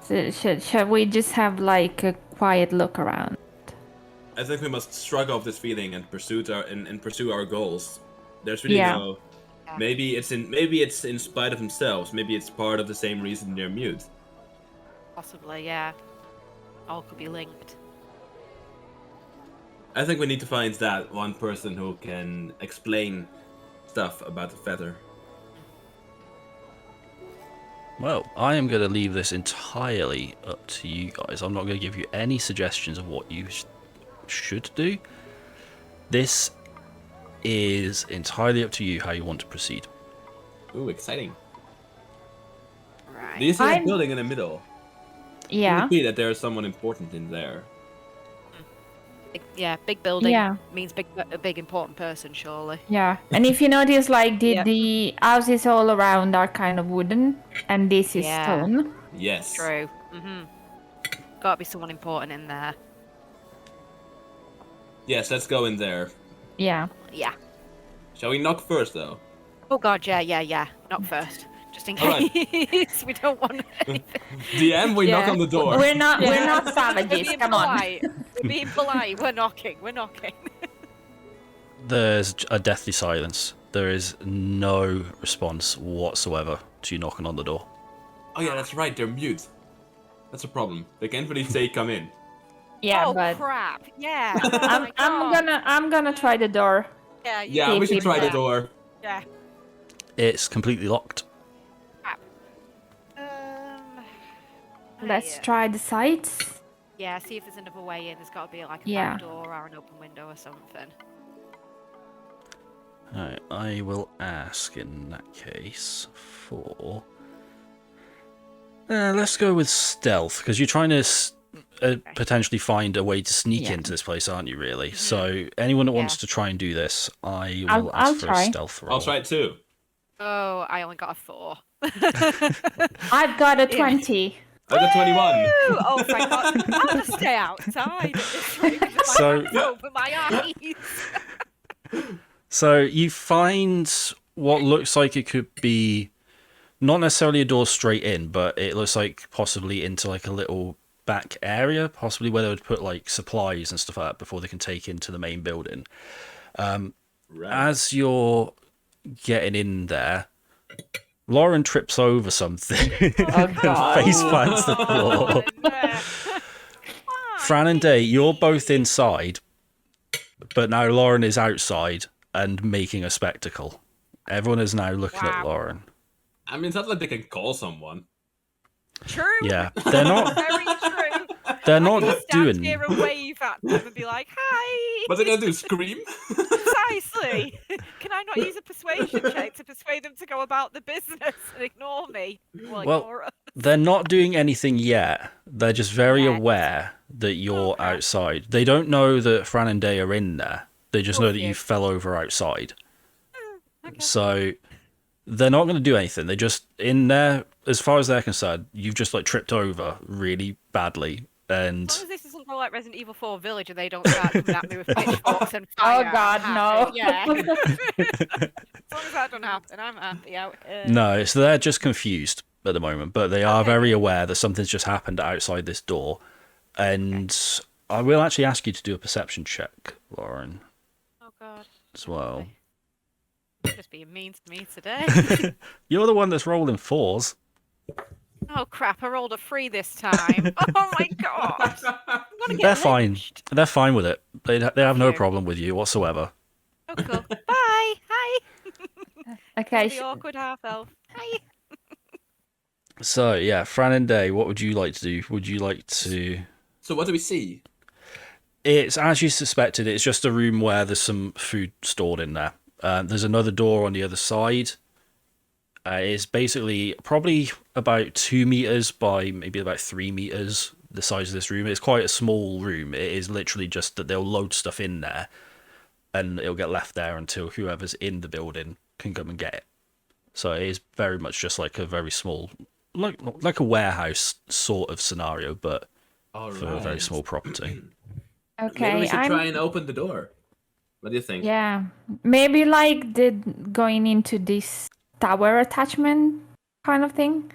So shall we just have like a quiet look around? I think we must shrug off this feeling and pursue our goals. There's really Yeah. no. Maybe it's in spite of themselves. Maybe it's part of the same reason they're mute. Possibly, yeah. All could be linked. I think we need to find that one person who can explain stuff about the feather. Well, I am going to leave this entirely up to you guys. I'm not going to give you any suggestions of what you should do. This is entirely up to you how you want to proceed. Ooh, exciting. Right. Do you see that I'm- building in the middle? Yeah. It could be that there is someone important in there. Big building Yeah. means a big important person, surely. Yeah. And if you notice, like Yep. the houses all around are kind of wooden, and this is Yeah. stone. Yes. True. Gotta be someone important in there. Yes, let's go in there. Yeah. Yeah. Shall we knock first, though? Oh God, yeah. Not first. Just in All right. case we don't want anything. DM, we knock Yeah. on the door. We're not We're savages. being Come on. polite. We're being polite. We're knocking. There's a deathly silence. There is no response whatsoever to you knocking on the door. Oh yeah, that's right. They're mute. That's a problem. They can't really say "come in." Yeah, oh but crap! Yeah. Oh my I'm gonna try the door. Yeah. Yeah, we should try the door. Yeah. It's completely locked. Crap. Let's yeah. try the sides. Yeah. See if there's another way in. There's got to be like a Yeah. back door or an open window or something. Alright, I will ask in that case for... let's go with stealth, because you're trying to potentially find a way to sneak Yeah. into this place, aren't you, really? So anyone that wants Yeah. to try and do this, I will I'll ask for try. a stealth roll. I'll try it too. Oh, I only got a 4. I've got a 20. I got 21. Ooh, oh, thank God. I'll just stay outside at this rate with my So- hands over my eyes. So you find what looks like it could be not necessarily a door straight in, but it looks like possibly into like a little back area, possibly where they would put like supplies and stuff like that before they can take into the main building. Right. as you're getting in there, Lauren trips over something and God. face plants the floor. Fran and Day, you're both inside, but now Lauren is outside and making a spectacle. Everyone is now looking at Wow. Lauren. I mean, it's not like they can call someone. True. Yeah, they're not. Very true. They're I not can stand doing. here and wave at them and be like, "Hi." What's they gonna do? Scream? Precisely. Can I not use a persuasion check to persuade them to go about the business and ignore me? Well, Ignore us. They're not doing anything yet. They're just very Yet. aware that you're Okay. outside. They don't know that Fran and Day are in there. They just know that you Obvious. fell over outside. Okay. So they're not going to do anything. They just in there, as far as they're concerned, you've just like tripped over really badly. And As long as this isn't more like Resident Evil 4 Village and they don't start coming at me with pitchforks and fire. Oh God, I'm no. happy. Yeah. As long as that don't happen, I'm happy out here. no, so they're just confused at the moment, but they are very aware that something's just happened outside this door. And I will actually ask you to do a perception check, Lauren, Oh God. as well. You're just being mean to me today. You're the one that's rolling fours. Oh crap, I rolled a 3 this time. Oh my god. I'm gonna get They're fine. lynched. They're fine with it. They have no Okay. problem with you whatsoever. Oh cool. Bye. Hi. Okay. The awkward half elf. Hi. So yeah, Fran and Day, what would you like to do? Would you like to? So what do we see? It's as you suspected. It's just a room where there's some food stored in there. There's another door on the other side. It's basically probably about 2 meters by maybe about 3 meters. The size of this room. It's quite a small room. It is literally just that they'll load stuff in there, and it'll get left there until whoever's in the building can come and get it. So it is very much just like a very small, like a warehouse sort of scenario, but All for a very small property. Okay. Maybe we should I'm. try and open the door. What do you think? Yeah. Maybe like going into this tower attachment kind of thing.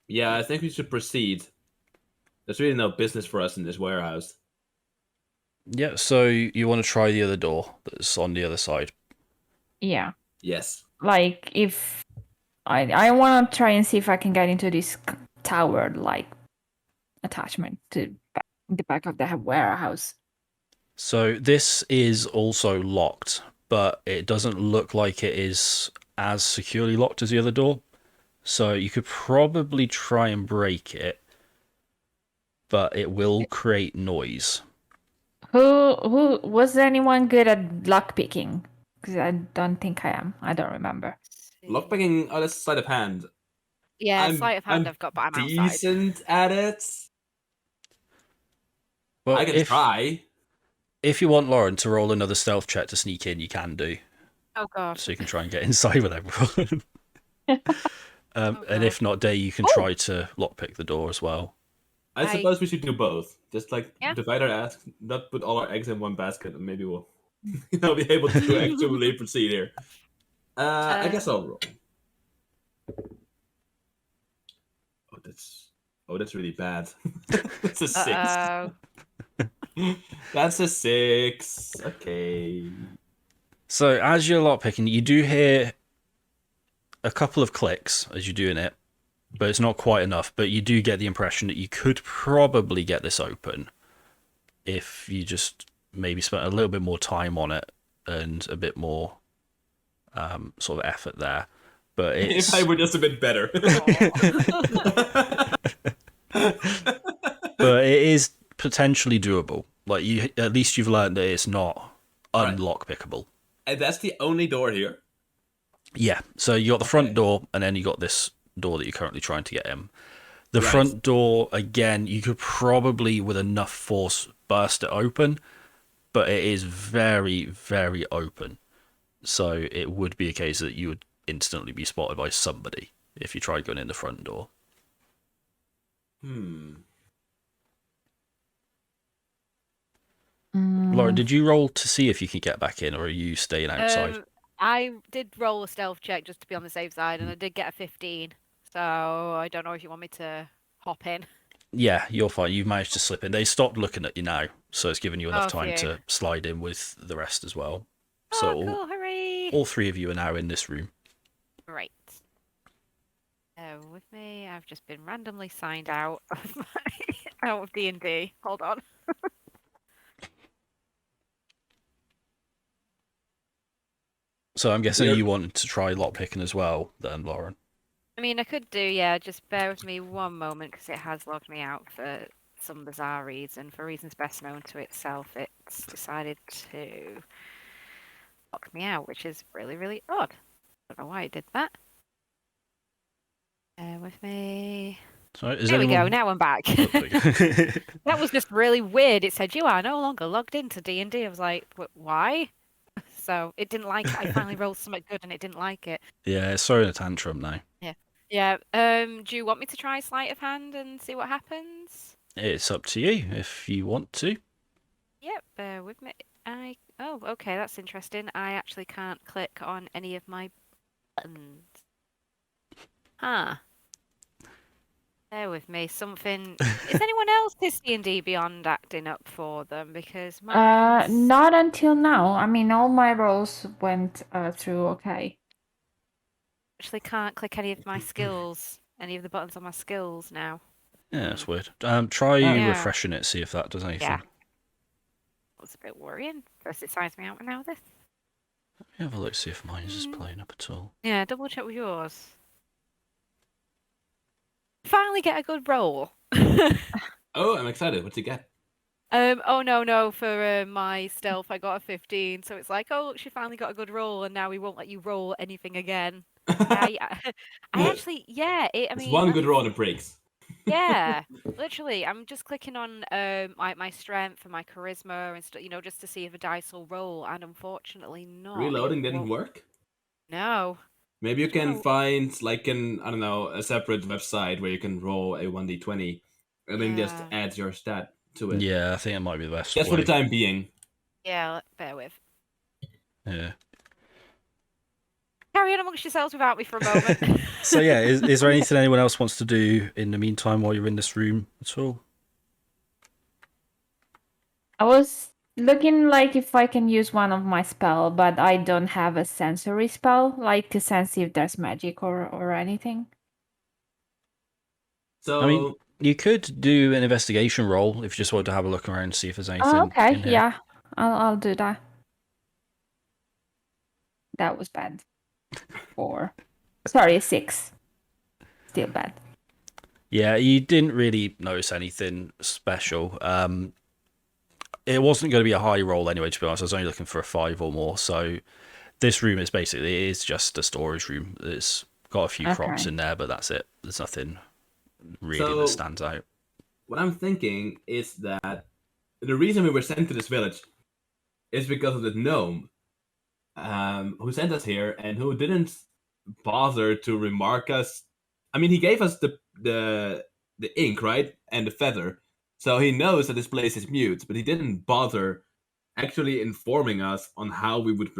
Yeah, I think we should proceed. There's really no business for us in this warehouse. Yeah, so you want to try the other door that's on the other side. Yeah. Yes. Like if I want to try and see if I can get into this tower like attachment to the back of the warehouse. So this is also locked, but it doesn't look like it is as securely locked as the other door. So you could probably try and break it, but it will create noise. Who was there anyone good at lock picking? Because I don't think I am. I don't remember. Lockpicking, oh, that's sleight of hand. Yeah, sleight of hand I've got, but I'm outside. decent at it. Well, I can try. If you want Lauren to roll another stealth check to sneak in, you can do. Oh god. So you can try and get inside with everyone. And God. if not, Day, you can try to lockpick the door as well. I suppose we should do both. Just like Yeah. divide our eggs, not put all our eggs in one basket, and maybe we'll be able to actually proceed here. I guess I'll roll. Oh, that's really bad. That's a 6. Uh-oh. That's a 6. Okay. So as you're lockpicking, you do hear a couple of clicks as you're doing it, but it's not quite enough. But you do get the impression that you could probably get this open if you just maybe spent a little bit more time on it and a bit more sort of effort there. But it's... If I were just a bit better. But it is potentially doable. Like you, at least you've learned that it's not unlockpickable. And that's the only door here. Yeah. So you got the front door, and then you got this door that you're currently trying to get in. The front door, again, you could probably, with enough force, burst it open, but it is very, very open. So it would be a case that you would instantly be spotted by somebody if you tried going in the front door. Lauren, did you roll to see if you could get back in, or are you staying outside? I did roll a stealth check just to be on the safe side, and I did get a 15. So I don't know if you want me to hop in. Yeah, you're fine. You've managed to slip in. They stopped looking at you now, so it's given you enough Oh, time phew. to slide in with the rest as well. So Oh, cool! Hooray! all three of you are now in this room. Great. With me, I've just been randomly signed out of out of D&D. Hold on. So I'm guessing We're- you wanted to try lockpicking as well, then, Lauren. I mean, I could do, yeah. Just bear with me one moment because it has logged me out for some bizarre reason. For reasons best known to itself, it's decided to lock me out, which is really, really odd. I don't know why it did that. Bear with me. So is There we go. anyone? Now I'm back. Oh, there we go. That was just really weird. It said you are no longer logged into D&D. I was like, why? So it didn't like it. I finally rolled something good and it didn't like it. Yeah, it's throwing a tantrum now. Yeah. Do you want me to try sleight of hand and see what happens? It's up to you if you want to. Yep. Bear with me. Oh, okay. That's interesting. I actually can't click on any of my buttons. Huh. Bear with me. Something. Is anyone else's D&D Beyond acting up for them? Because mine's Not until now. I mean, all my rolls went through okay. actually can't click any of my skills, any of the buttons on my skills now. Yeah, that's weird. Try Yeah. refreshing it, see if that does anything. Yeah. That was a bit worrying. First it signs me out and now this. Let me have a look, see if mine is playing up at all. Yeah, double check with yours. Finally get a good roll. Oh, I'm excited. What'd you get? Oh no, for my stealth I got a 15, so it's like, oh look, she finally got a good roll, and now we won't let you roll anything again. I actually, yeah, I It's mean, one good that's- roll and it breaks. Yeah, literally, I'm just clicking on my strength and my charisma and stuff, just to see if a dice will roll, and unfortunately not. Reloading It didn't won't- work? No. Maybe you can No. find like I don't know, a separate website where you can roll a 1d20 and then just Yeah. add your stat to it. Yeah, I think it might be the best Just for way. the time being. Yeah, bear with. Yeah. Carry on amongst yourselves without me for a moment. So yeah, is there anything anyone else wants to do in the meantime while you're in this room at all? I was looking like if I can use one of my spell, but I don't have a sensory spell, like to sense if there's magic or anything. So I mean, you could do an investigation roll if you just wanted to have a look around and see if there's anything Oh, okay, in here. yeah, I'll do that. That was bad. 4. Sorry, 6. Still bad. Yeah, you didn't really notice anything special. It wasn't going to be a high roll anyway, to be honest. I was only looking for a 5 or more. So this room is just a storage room. It's got a few crops Okay. in there, but that's it. There's nothing really So- that stands out. what I'm thinking is that the reason we were sent to this village is because of the gnome who sent us here and who didn't bother to remark us. I mean, he gave us the ink, right, and the feather, so he knows that this place is mute, but he didn't bother actually informing us on how we would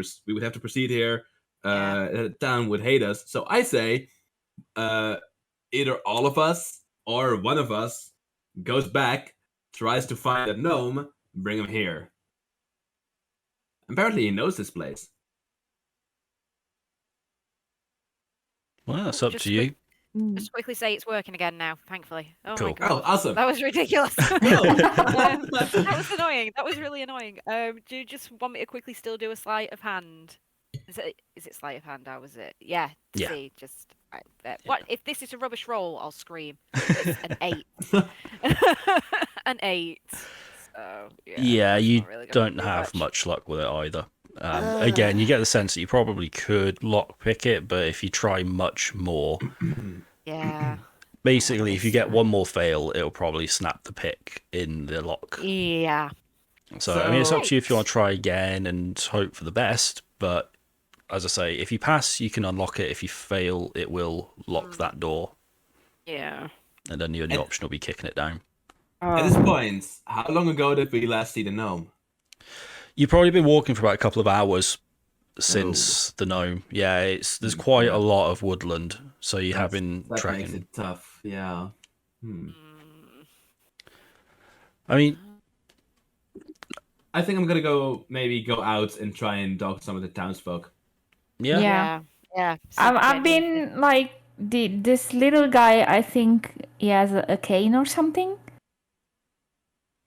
have to proceed here. The town would hate us, so I say either all of us or one of us goes back, tries to find a gnome, bring him here. Apparently, he knows this place. Well, that's up Just to you. Just quickly say it's working again now, thankfully. Oh my Cool. god. Oh, awesome! That was ridiculous. That was annoying. That was really annoying. Do you just want me to quickly still do a sleight of hand? Is it sleight of hand? How was it? Yeah. Yeah. See, just what if this is a rubbish roll? I'll scream. It's an 8. An 8. So Yeah, that's you not really gonna don't do have much. much luck with it either. Again, you get the sense that you probably could lockpick it, but if you try much more, Yeah. basically, if you get one more fail, it'll probably snap the pick in the lock. Yeah. So, I mean, it's up to you if you Right. want to try again and hope for the best. But as I say, if you pass, you can unlock it. If you fail, it will lock that door, Yeah. and then the only option will be kicking it down. At this point, how long ago did we last see the gnome? You've probably been walking for about a couple of hours since the gnome. Yeah, there's quite a lot of woodland, so you have been That trekking. makes it tough. Yeah. I mean, I think I'm gonna go out and try and talk to some of the townsfolk. Yeah. Yeah. I've been like this little guy. I think he has a cane or something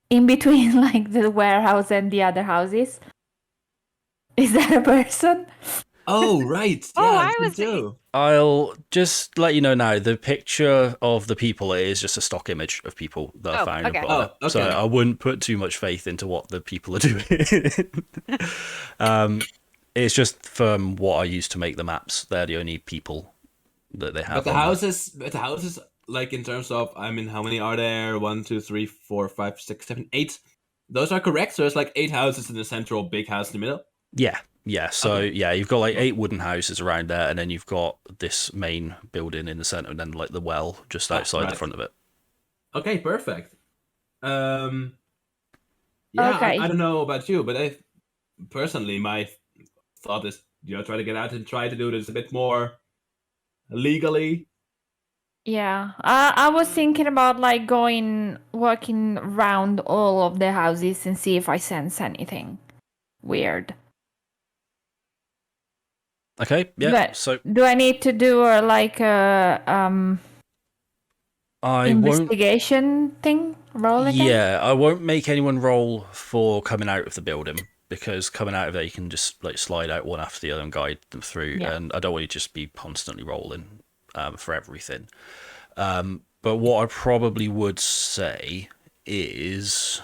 in between, like the warehouse and the other houses. Is that a person? Oh right. Yeah, Oh, I that's was me too. I'll just let you know now, the picture of the people is just a stock image of people that I found okay. and put on it. Oh, So okay. I wouldn't put too much faith into what the people are doing. It's just from what I used to make the maps. They're the only people that they have But on there. the houses, like in terms of, I mean, how many are there? 1, 2, 3, 4, 5, 6, 7, 8. Those are correct. So there's like 8 houses in the central big house in the middle. Yeah. So Okay. yeah, you've got like 8 wooden houses around there, and then you've got this main building in the center, and then like the well just outside the Right. front of it. Okay, perfect. Yeah, Okay. I don't know about you, but I personally, my thought is, try to get out and try to do this a bit more legally. Yeah, I was thinking about like walking around all of the houses and see if I sense anything weird. Okay, yeah. But So do I need to do like a I won't. investigation thing roll again? Yeah, I won't make anyone roll for coming out of the building, because coming out of there you can just like slide out one after the other and guide them through, Yeah. and I don't want you to just be constantly rolling for everything. But what I probably would say is,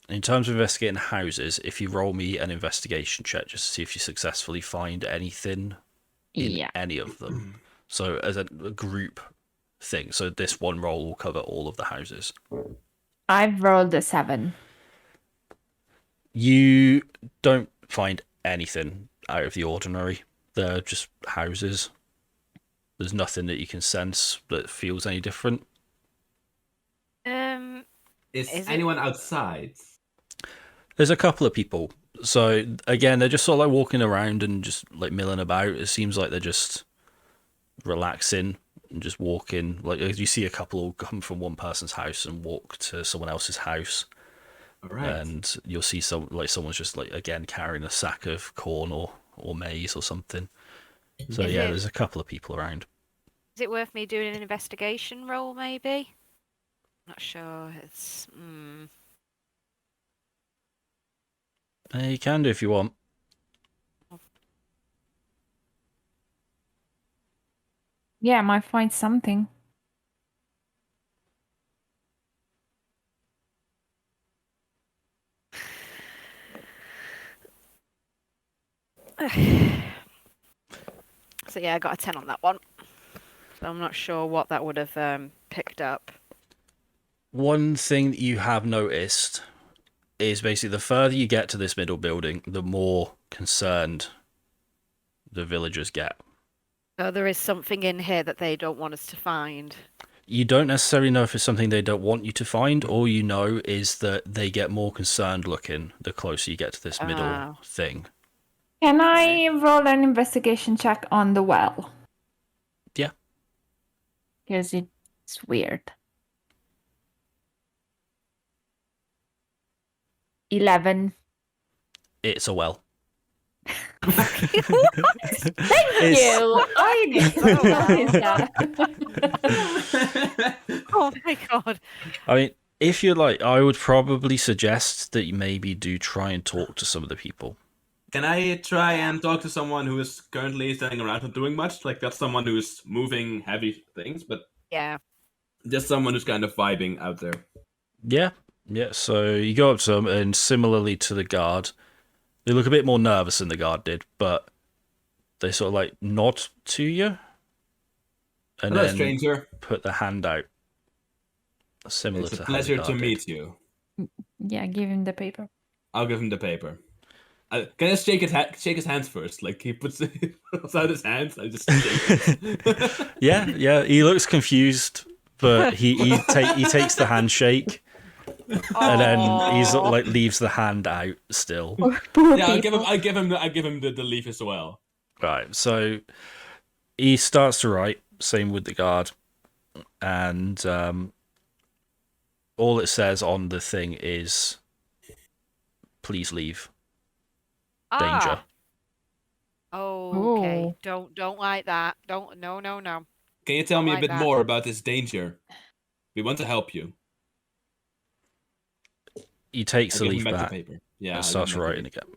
in terms of investigating houses, if you roll me an investigation check just to see if you successfully find anything in Yeah. any of them. So as a group thing. So this one roll will cover all of the houses. I've rolled a 7. You don't find anything out of the ordinary. They're just houses. There's nothing that you can sense that feels any different. Is Is it- anyone outside? There's a couple of people. So again, they're just sort of like walking around and just like milling about. It seems like they're just relaxing and just walking. Like you see a couple will come from one person's house and walk to someone else's house. All right. And you'll see someone's just like again carrying a sack of corn or maize or something. So Is yeah, it- there's a couple of people around. Is it worth me doing an investigation roll, maybe? Not sure. It's. You can do if you want. Yeah, I might find something. So yeah, I got a 10 on that one. So I'm not sure what that would have picked up. One thing that you have noticed is basically the further you get to this middle building, the more concerned the villagers get. So there is something in here that they don't want us to find. You don't necessarily know if it's something they don't want you to find. All you know is that they get more concerned looking the closer you get to this middle thing. Can I roll an investigation check on the well? Yeah. Because it's weird. 11. It's a well. Thank It's- you. I didn't realize that. Oh my god. I mean, if you're like, I would probably suggest that you maybe do try and talk to some of the people. Can I try and talk to someone who is currently standing around not doing much? Like that's someone who's moving heavy things, but Yeah. just someone who's kind of vibing out there. Yeah. So you go up to them, and similarly to the guard, they look a bit more nervous than the guard did, but they sort of like nod to you, and Hello, then stranger. put the hand out. Similar It's a to pleasure how the to guard meet did. you. Yeah, give him the paper. I'll give him the paper. Can I shake his hands first? Like he puts out his hands. I just shake it. Yeah. He looks confused, but he takes the handshake, and then he sort of like leaves the hand out still. Poor Yeah, people. I give him the leaf as well. Right. So he starts to write. Same with the guard, and all it says on the thing is, please leave. Ah. Danger. Okay. Oh. Don't like that. Don't. No. Can you tell Don't me a like bit that. more about this danger? We want to help you. He takes I the give leaf him back back the paper. Yeah, and I give starts him back the writing leaf. again.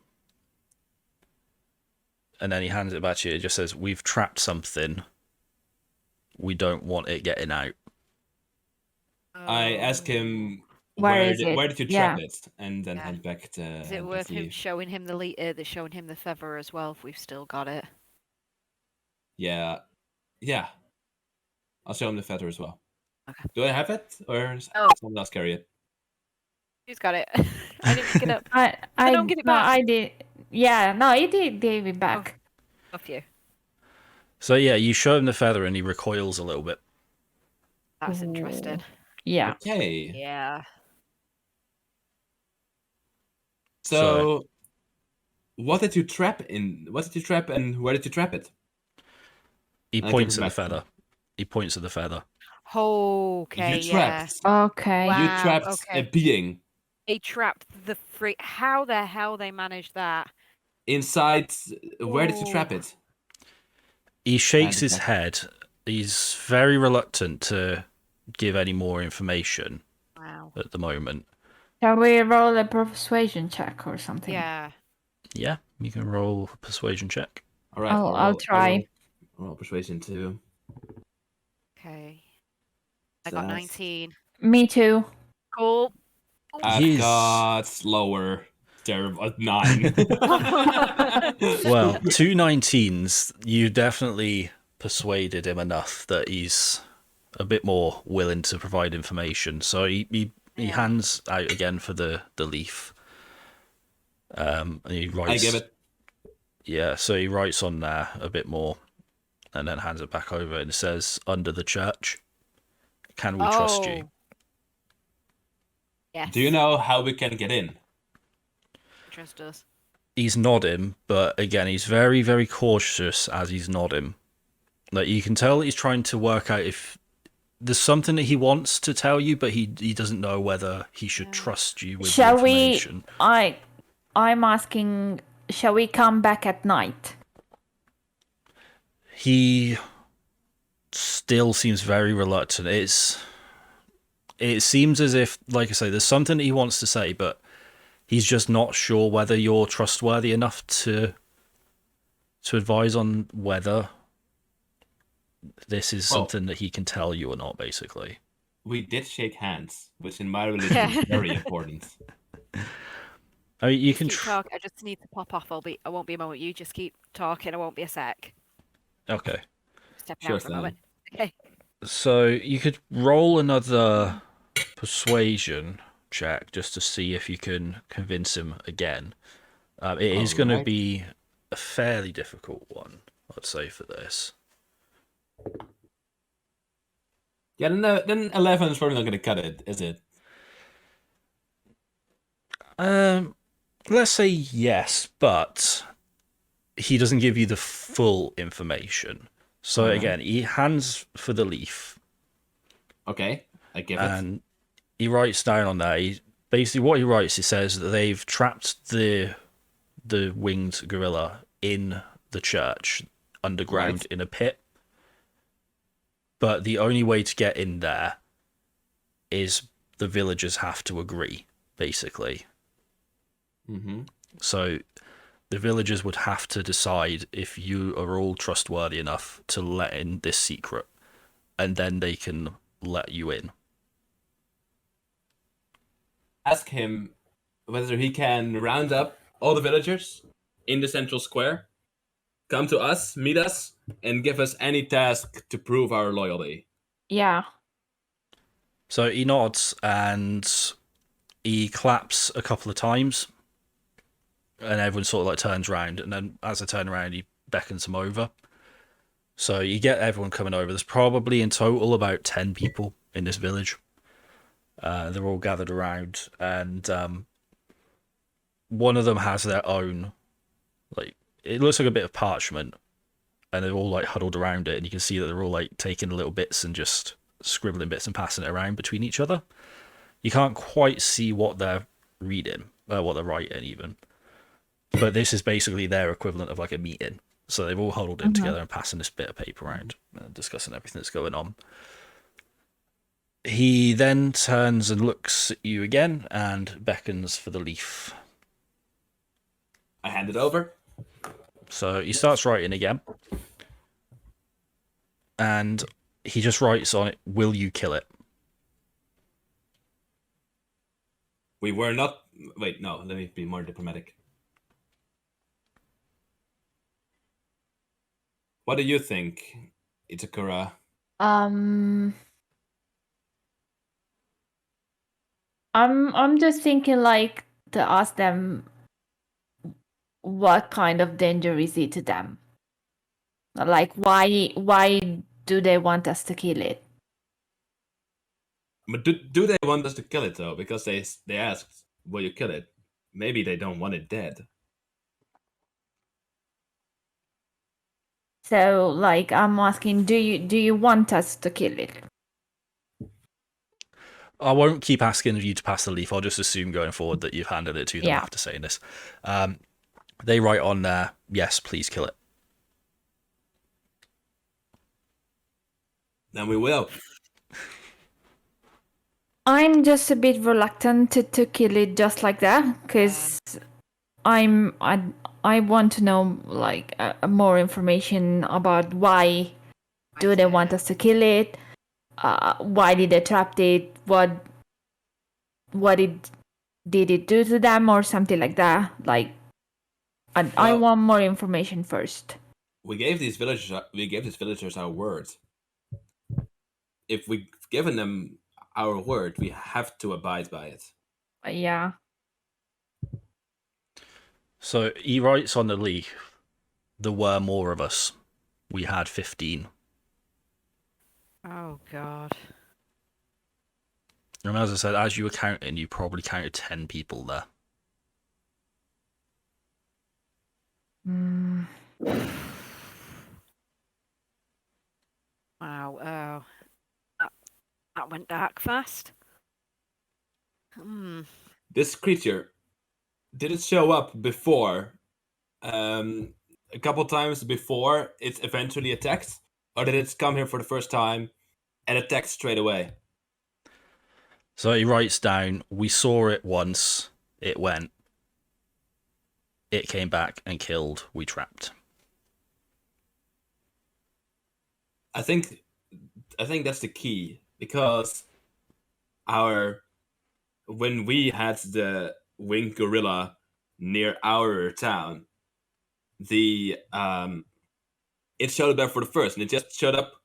And then he hands it back to you. It just says, "We've trapped something. We don't want it getting out." I ask him Where where is it? did you Yeah. trap it, and then Yeah. hand back the. Is it hand back worth the him leaf. showing him showing him the feather as well if we've still got it? Yeah. I'll show him the feather as well. Okay. Do I have it, or does Oh. someone else carry it? Who's got it? I didn't pick it up. I don't give it no, back. I did. Yeah, no, he did gave it back. Off you. So yeah, you show him the feather and he recoils a little bit. That's interesting. Yeah. Okay. Yeah. So, what did you trap in? What did you trap, and where did you trap it? He I points give at it the back to him. feather. He points at the feather. Okay. You Yeah. trapped. Okay. You Wow, trapped a okay. being They trapped the freak. How the hell they managed that? inside. Where did you trap Ooh. it? He shakes Hand it his back. head. He's very reluctant to give any more information Wow. at the moment. Shall we roll a persuasion check or something? Yeah. Yeah, you can roll a persuasion check. All right. I'll try. Roll persuasion too. Okay. I got That's- 19. Me too. Cool. I've He's- got lower. Terrible. 9. Well, 2 19s, you definitely persuaded him enough that he's a bit more willing to provide information. So he hands out again for the leaf. And he writes. I give it. Yeah, so he writes on there a bit more, and then hands it back over, and it says, "Under the church. Can we trust you?" Yes. Do you know how we can get in? Trust us. He's nodding, but again, he's very, very cautious as he's nodding. Like, you can tell he's trying to work out if there's something that he wants to tell you, but he doesn't know whether he should trust you with the Shall we? information. I'm asking. Shall we come back at night? He still seems very reluctant. It seems as if, like I say, there's something that he wants to say, but he's just not sure whether you're trustworthy enough to advise on whether this is something that he can tell you or not, basically. We did shake hands, which in my religion is very important. I mean, you can Keep talking. I just need to pop off. I won't be a moment. You just keep talking. I won't be a sec. Okay. Stepping Sure out for a thing. moment. Okay. So you could roll another persuasion check just to see if you can convince him again. It is going to Alright. be a fairly difficult one, I'd say, for this. Yeah, then 11 is probably not going to cut it, is it? Let's say yes, but he doesn't give you the full information. So Alright. again, he hands for the leaf, Okay, I give it. and he writes down on there. Basically, what he writes, he says that they've trapped the winged gorilla in the church underground Right. in a pit. But the only way to get in there is the villagers have to agree, basically. Mm-hmm. So the villagers would have to decide if you are all trustworthy enough to let in this secret, and then they can let you in. Ask him whether he can round up all the villagers in the central square, come to us, meet us, and give us any task to prove our loyalty. Yeah. So he nods and he claps a couple of times, and everyone sort of like turns around, and then as they turn around, he beckons them over. So you get everyone coming over. There's probably in total about 10 people in this village. They're all gathered around, and one of them has their own, like, it looks like a bit of parchment, and they're all like huddled around it, and you can see that they're all like taking little bits and just scribbling bits and passing it around between each other. You can't quite see what they're reading, what they're writing even. But this is basically their equivalent of like a meeting. So they've all huddled in together and passing this bit of paper around, discussing everything that's going on. He then turns and looks at you again and beckons for the leaf. I hand it over. So he starts writing again. And he just writes on it, "Will you kill it?" We were not. Wait, no. Let me be more diplomatic. What do you think, Itakura? I'm just thinking like to ask them what kind of danger is it to them? Like why do they want us to kill it? But do they want us to kill it though? Because they asked, "Will you kill it?" Maybe they don't want it dead. So like I'm asking, do you want us to kill it? I won't keep asking you to pass the leaf. I'll just assume going forward that you've handed it to them after saying this. They write on there, "Yes, please kill it." Then we will. I'm just a bit reluctant to kill it just like that because I want to know like more information about why do they want us to kill it? Why did they trap it? What did it do to them or something like that? Like I want more information first. We gave these villagers our word. If we've given them our word, we have to abide by it. Yeah. So he writes on the leaf, "There were more of us. We had 15. Oh, God. And as I said, as you were counting, you probably counted 10 people there. Wow. Oh. That went dark fast. This creature, did it show up before? A couple times before it eventually attacked? Or did it come here for the first time and attack straight away? So he writes down, "We saw it once. It went. It came back and killed. We trapped." I think that's the key, because when we had the winged gorilla near our town, it showed up there for the first, and it just showed up,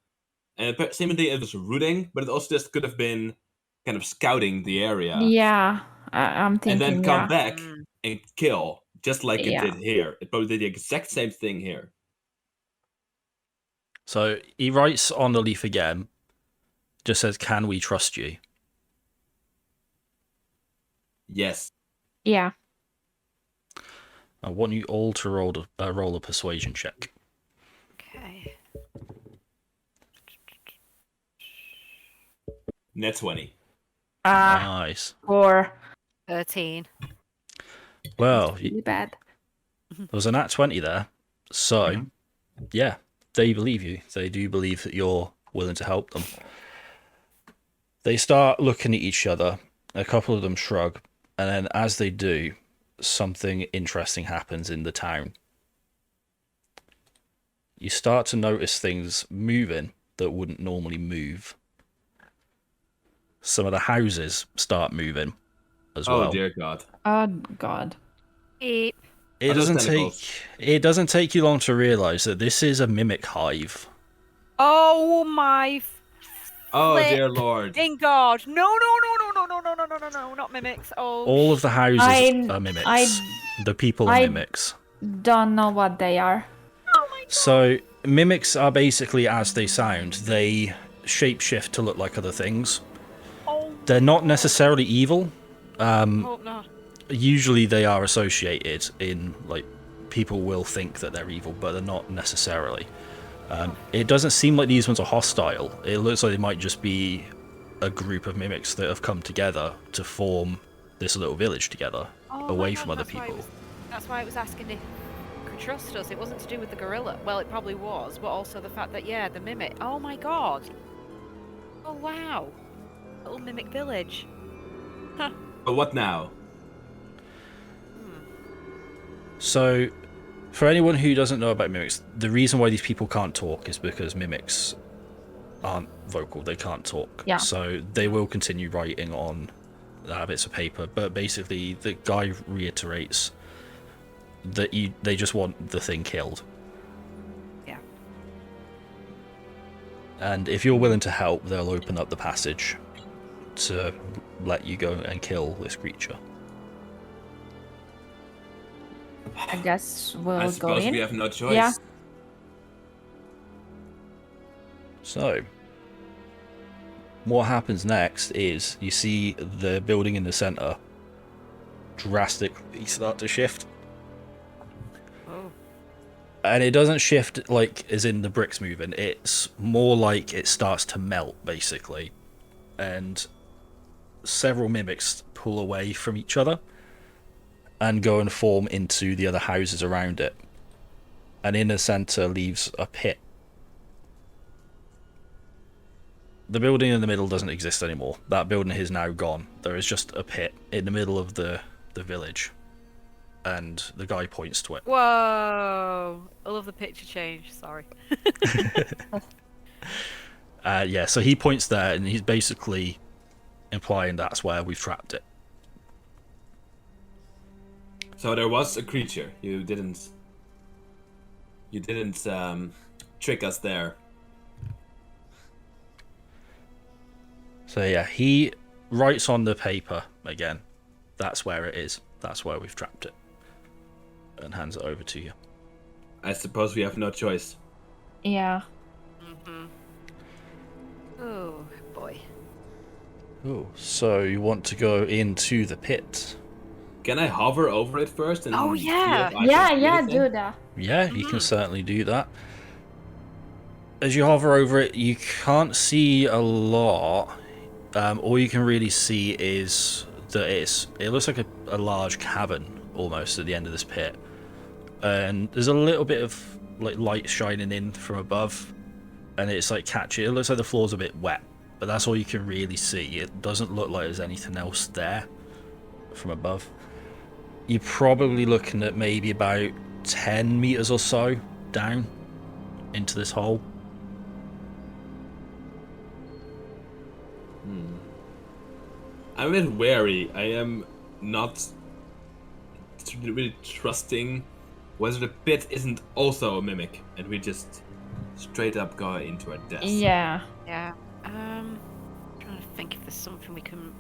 and seemingly it was rooting, but it also just could have been kind of scouting the area. Yeah, I'm thinking. And then come back and kill, just like it did here. It probably did the exact same thing here. So he writes on the leaf again, just says, "Can we trust you?" Yes. Yeah. I want you all to roll a persuasion check. Okay. Net 20. Nice. 4. 13. Well, Really bad. there was a nat 20 there. So, yeah, they believe you. They do believe that you're willing to help them. They start looking at each other. A couple of them shrug. And then as they do, something interesting happens in the town. You start to notice things moving that wouldn't normally move. Some of the houses start moving as well. Oh dear God. Oh God. Beep. It doesn't take you long to realize that this is a mimic hive. Oh my. Oh dear Lord. In God. No, not mimics. Oh. All of the houses are mimics. The people are mimics. Don't know what they are. Oh my God. So mimics are basically as they sound. They shapeshift to look like other things. Oh. They're not necessarily evil. Oh no. Usually they are associated in, like, people will think that they're evil, but they're not necessarily. It doesn't seem like these ones are hostile. It looks like they might just be a group of mimics that have come together to form this little village together. Oh my away God, from other that's why it people. was- That's why I was asking if you could trust us. It wasn't to do with the gorilla. Well, it probably was, but also the fact that, yeah, the mimic. Oh my God. Oh, wow. Little mimic village. Huh. But what now? So, for anyone who doesn't know about mimics, the reason why these people can't talk is because mimics aren't vocal. They can't talk. Yeah. So they will continue writing on bits of paper. But basically, the guy reiterates that they just want the thing killed. Yeah. And if you're willing to help, they'll open up the passage to let you go and kill this creature. I guess we'll I go suppose in. we have no choice. Yeah. So, what happens next is you see the building in the center drastically start to shift. Oh. And it doesn't shift like as in the bricks moving, it's more like it starts to melt basically. And several mimics pull away from each other and go and form into the other houses around it. And in the center leaves a pit. The building in the middle doesn't exist anymore. That building is now gone. There is just a pit in the middle of the village. And the guy points to it. Whoa. I love the picture change. Sorry. Yeah, so he points there and he's basically implying that's where we've trapped it. So there was a creature. You didn't trick us there. So yeah, he writes on the paper again. That's where it is. That's where we've trapped it. And hands it over to you. I suppose we have no choice. Yeah. Oh, boy. Oh, so you want to go into the pit? Can I hover over it first? And Oh, see yeah. if I Yeah, can see yeah, anything? do that. Yeah, you can certainly do that. As you hover over it, you can't see a lot. All you can really see is that it looks like a large cavern almost at the end of this pit. And there's a little bit of like light shining in from above, and it's like catchy. It looks like the floor's a bit wet, but that's all you can really see. It doesn't look like there's anything else there from above. You're probably looking at maybe about 10 meters or so down into this hole. I'm a bit wary. I am not really trusting whether the pit isn't also a mimic and we just straight up go into our death. Yeah. Yeah. Trying to think if there's something we can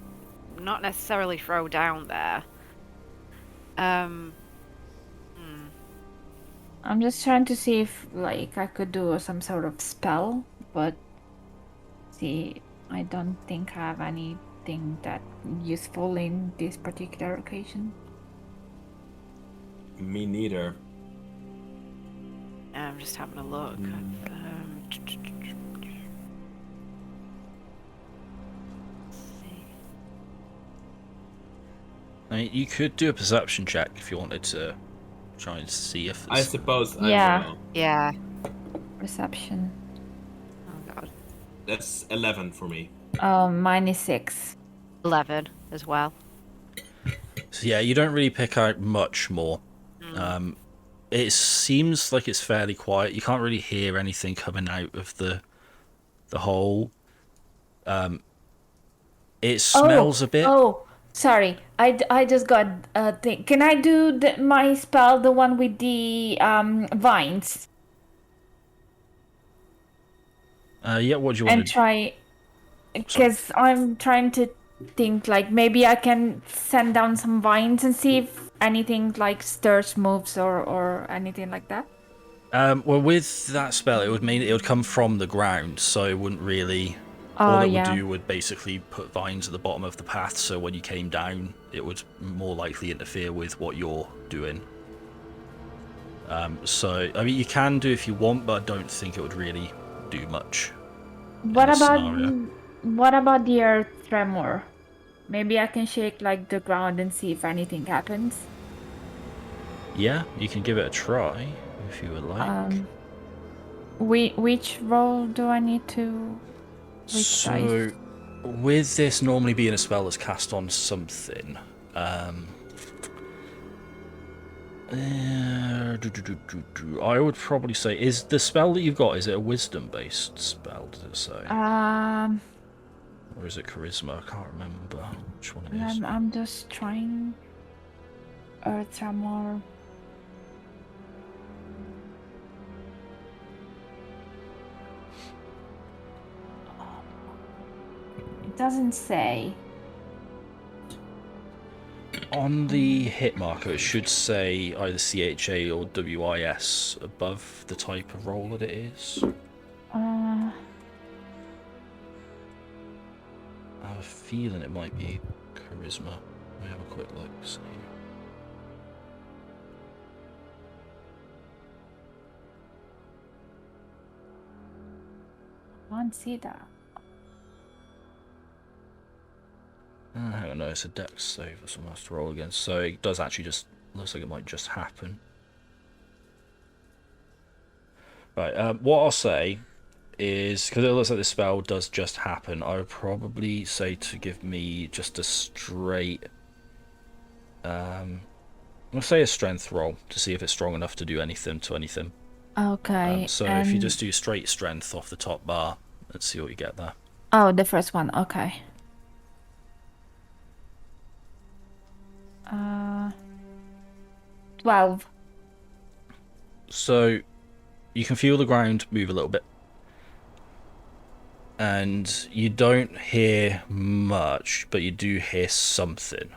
not necessarily throw down there. I'm just trying to see if like I could do some sort of spell, but see, I don't think I have anything that useful in this particular occasion. Me neither. I'm just having a look. I mean, you could do a perception check if you wanted to try and see if I there's... suppose I Yeah. will. Yeah. Reception. Oh god. That's 11 for me. Mine is 6. 11 as well. So yeah, you don't really pick out much more. It seems like it's fairly quiet. You can't really hear anything coming out of the hole. It smells a bit. Oh, sorry. I just got a thing. Can I do my spell, the one with the vines, Yeah, what do you want and to do? try? Because I'm trying to think like maybe I can send down some vines and see if anything like stirs, moves, or anything like that. Well, with that spell, it would mean it would come from the ground, so it wouldn't really... All it would do would basically put vines at the bottom of the path, so when you came down, it would more likely interfere with what you're doing. So, I mean, you can do if you want, but I don't think it would really do much. What this about scenario. what about the earth tremor? Maybe I can shake like the ground and see if anything happens. Yeah, you can give it a try if you would like. Which roll do I need to? Which dice? So, with this normally being a spell that's cast on something, I would probably say, is the spell that you've got, is it a wisdom-based spell, does it say? Or is it charisma? I can't remember which one it is. I'm just trying. Earth Tremor. It doesn't say. On the hit marker, it should say either CHA or WIS above the type of roll that it is. I have a feeling it might be charisma. Let me have a quick look. See. I can't see that. Hang on, no, it's a dex save, so I have to roll again. So it does actually just, looks like it might just happen. Right, what I'll say is, because it looks like this spell does just happen, I would probably say to give me just a straight, let's say a strength roll, to see if it's strong enough to do anything to anything. Okay. So if you just do straight strength off the top bar, let's see what you get there. Oh, the first one. Okay. 12. So you can feel the ground move a little bit. And you don't hear much, but you do hear something.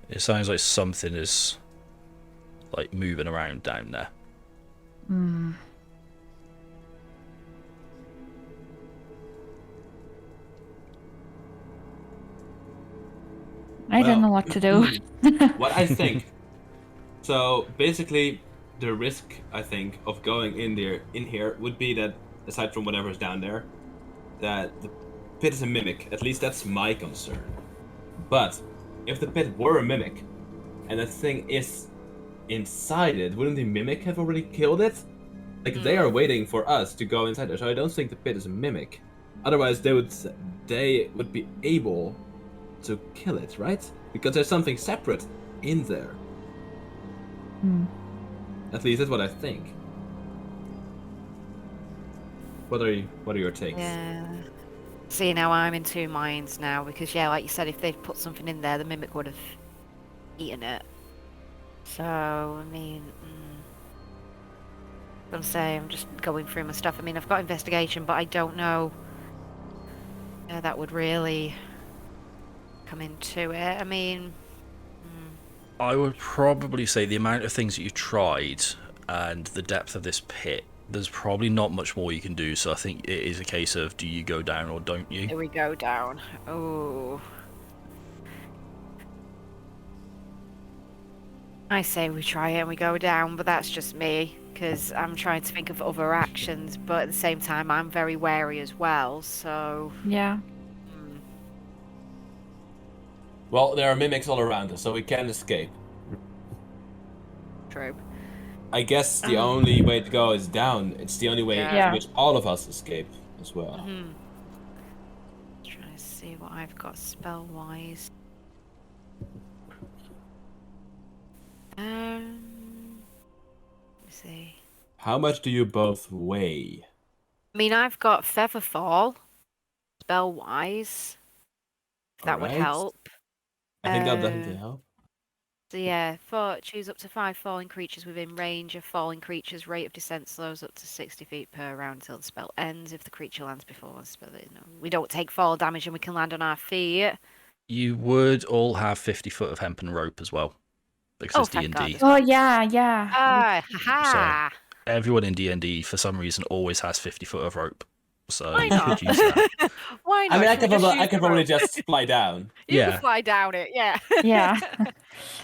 It sounds like something is like moving around down there. I don't know what to do. What I think. So basically, the risk I think of going in here would be that, aside from whatever's down there, that the pit is a mimic. At least that's my concern. But if the pit were a mimic, and the thing is inside it, wouldn't the mimic have already killed it? Like they are waiting for us to go inside there. So I don't think the pit is a mimic. Otherwise, they would be able to kill it, right? Because there's something separate in there. At least that's what I think. What are your takes? Yeah. See, now I'm in two minds now because, yeah, like you said, if they'd put something in there, the mimic would have eaten it. So, I mean, I'm saying I'm just going through my stuff. I mean, I've got investigation, but I don't know. That would really come into it. I mean, I would probably say the amount of things that you've tried and the depth of this pit, there's probably not much more you can do. So I think it is a case of, do you go down or don't you? here we go down. Oh. I say we try it and we go down, but that's just me, because I'm trying to think of other actions, but at the same time, I'm very wary as well, so... Yeah. Well, there are mimics all around us, so we can escape. True. I guess the only way to go is down. It's the only way Yeah. in which all of us escape as well. Trying to see what I've got spell-wise. Let me see. How much do you both weigh? I mean, I've got Featherfall, spell-wise, if that would Alright. help. I think that'll definitely help. So yeah, choose up to 5 falling creatures within range. Of falling creatures' rate of descent slows up to 60 feet per round until the spell ends. If the creature lands before the spell, we don't take fall damage and we can land on our feet. You would all have 50 foot of hempen rope as well, because it's thank God. D&D. Oh, yeah. Ha! Everyone in D&D, for some reason, always has 50 foot of rope. So Why you not? could use that. Why not? I mean, I Should can we just use the probably rope? just fly down. You Yeah. can fly down it, yeah. Yeah. I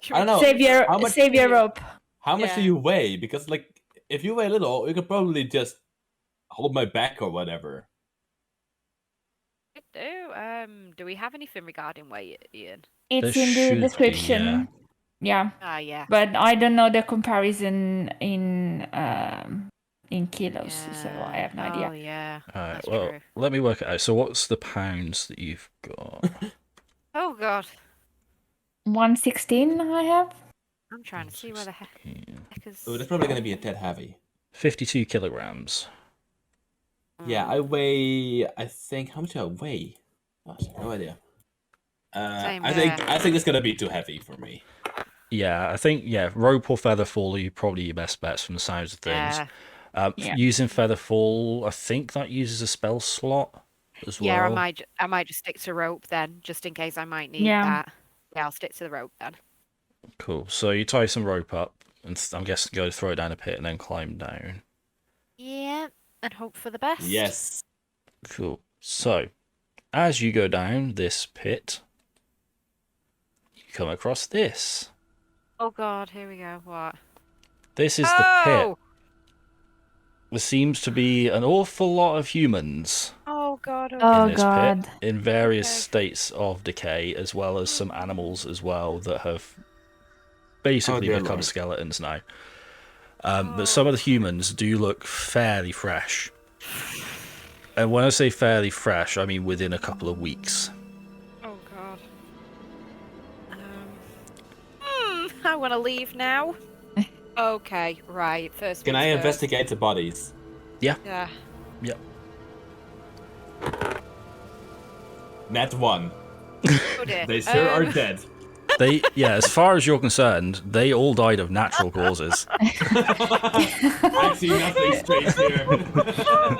don't know. Save How much- your rope. How much do Yeah. you weigh? Because, like, if you weigh little, you could probably just hold my back or whatever. Do we have anything regarding weight, Ian? It's There in should the be, description. Yeah. Ah, yeah. But I don't know the comparison in kilos, so I have no idea. Oh, yeah. Alright, That's well, true. let me work it out. So what's the pounds that you've got? Oh, God. 116 I have. I'm trying to see where the heck is... Oh, that's probably gonna be a tad heavy. 52 kilograms. Yeah, I weigh. I think how much do I weigh? Gosh, no idea. Same I think it's gonna be too heavy for me. Yeah, I think, rope or feather fall are probably your best bets from the sounds of things. Yeah. Using feather fall, I think that uses a spell slot as well. Yeah, I might just stick to rope then, just in case I might need that. Yeah, I'll stick to the rope then. Cool. So you tie some rope up, and I'm guessing go throw it down a pit and then climb down. Yeah, and hope for the best. Yes. Cool. So, as you go down this pit, you come across this. Oh, God, here we go. What? This is the pit. There seems to be an awful lot of humans Oh, God. Oh, in this God. pit, in various Okay. states of decay, as well as some animals as well that have basically dear become Lord. skeletons now. But some of the humans do look fairly fresh. And when I say fairly fresh, I mean within a couple of weeks. Oh, God. I want to leave now. Okay, right. First Can things I first. investigate the bodies? Yeah. Yep. Nat 1. Oh, dear. They sure are dead. As far as you're concerned, they all died of natural causes. I see nothing strange here.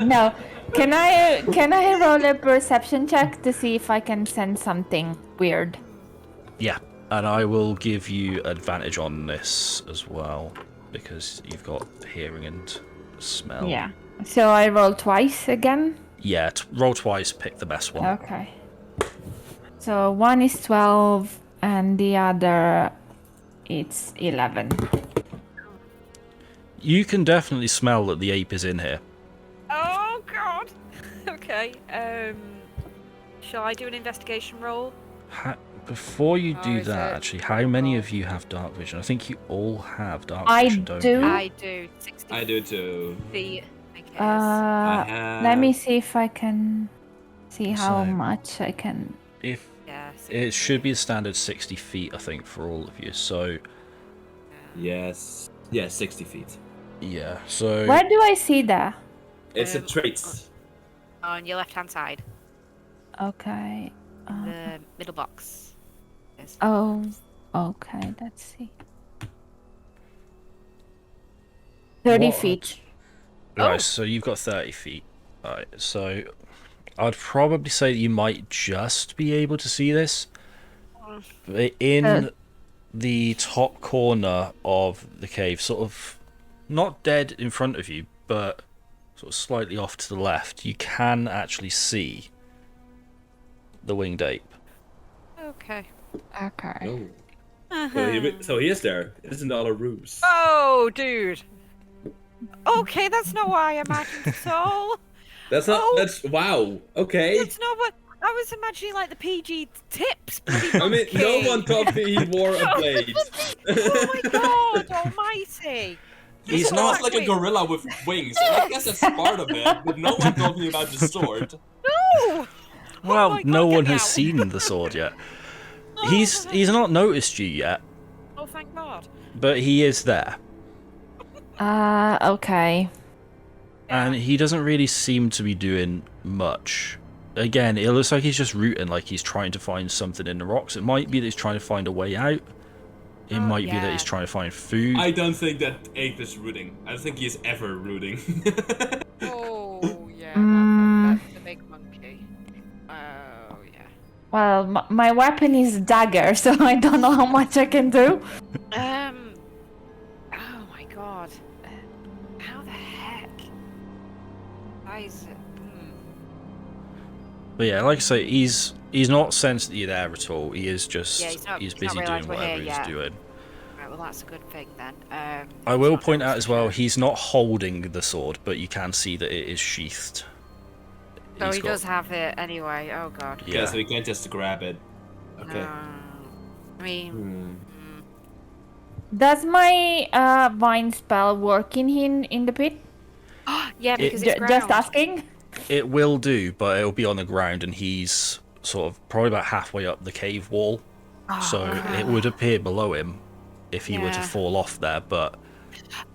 No. Can I roll a perception check to see if I can sense something weird? Yeah, and I will give you advantage on this as well, because you've got hearing and smell. Yeah. So I roll twice again? Yeah, roll twice, pick the best one. Okay. So one is 12 and the other it's 11. You can definitely smell that the ape is in here. Oh, God. Okay. Shall I do an investigation roll? Before you Or do is that, it actually, how many roll? of you have dark vision? I think you all have dark I vision, don't do. you? I do. 60 I do too. feet, I guess. Let me see if I can see how So- much I can. If Yeah, 60 it should feet. be a standard 60 feet, I think, for all of you. So, Yes. Yeah, 60 feet. yeah. So Where do I see that? It's a Um, traits. On your left-hand side, Okay. the middle box. Yes. Oh, okay. Let's see. 30 What? feet. Right, Oh. so you've got 30 feet. Alright, so I'd probably say that you might just be able to see this. But in the top corner of the cave, sort of not dead in front of you, but sort of slightly off to the left, you can actually see the winged ape. Okay. Okay. Oh. So he is there. It isn't all a ruse. Oh, dude. Okay, that's not what I imagined at all. That's not. Oh. That's wow. Okay. That's not what I was imagining. Like the PG tips. bloody I mean, no monkey. one told me he wore a blade. Oh my God Almighty! He's He not was like a gorilla with wings. And I guess that's part of it. But no one told me about the sword. No. Well, my no God, one get has out. seen the sword yet. He's not noticed you yet, Oh, thank God. but he is there. Okay. And he doesn't really seem to be doing much. Again, it looks like he's just rooting, like he's trying to find something in the rocks. It might be that he's trying to find a way out. It Oh, might be that yeah. he's trying to find food. I don't think that ape is rooting. I don't think he is ever rooting. Oh yeah, that's the big monkey. Oh yeah. Well, my weapon is dagger, so I don't know how much I can do. Oh my God. How the heck? Why is it? But yeah, like I say, he's not sensed that you're there at all. He is just Yeah, he's not busy realised doing we're whatever here he's yet. doing. Right, well that's a good thing then. I he's will not point out noticed as well, it. he's not holding the sword, but you can see that it is sheathed So He's he got- does have it anyway. Oh god. Yeah, Yeah. so we can't just grab it. Okay. I mean, Does my vine spell work in the pit? yeah, because it's ground. Just asking. It will do, but it'll be on the ground, and he's sort of probably about halfway up the cave wall. So it would appear below him if he were to Yeah. fall off there, but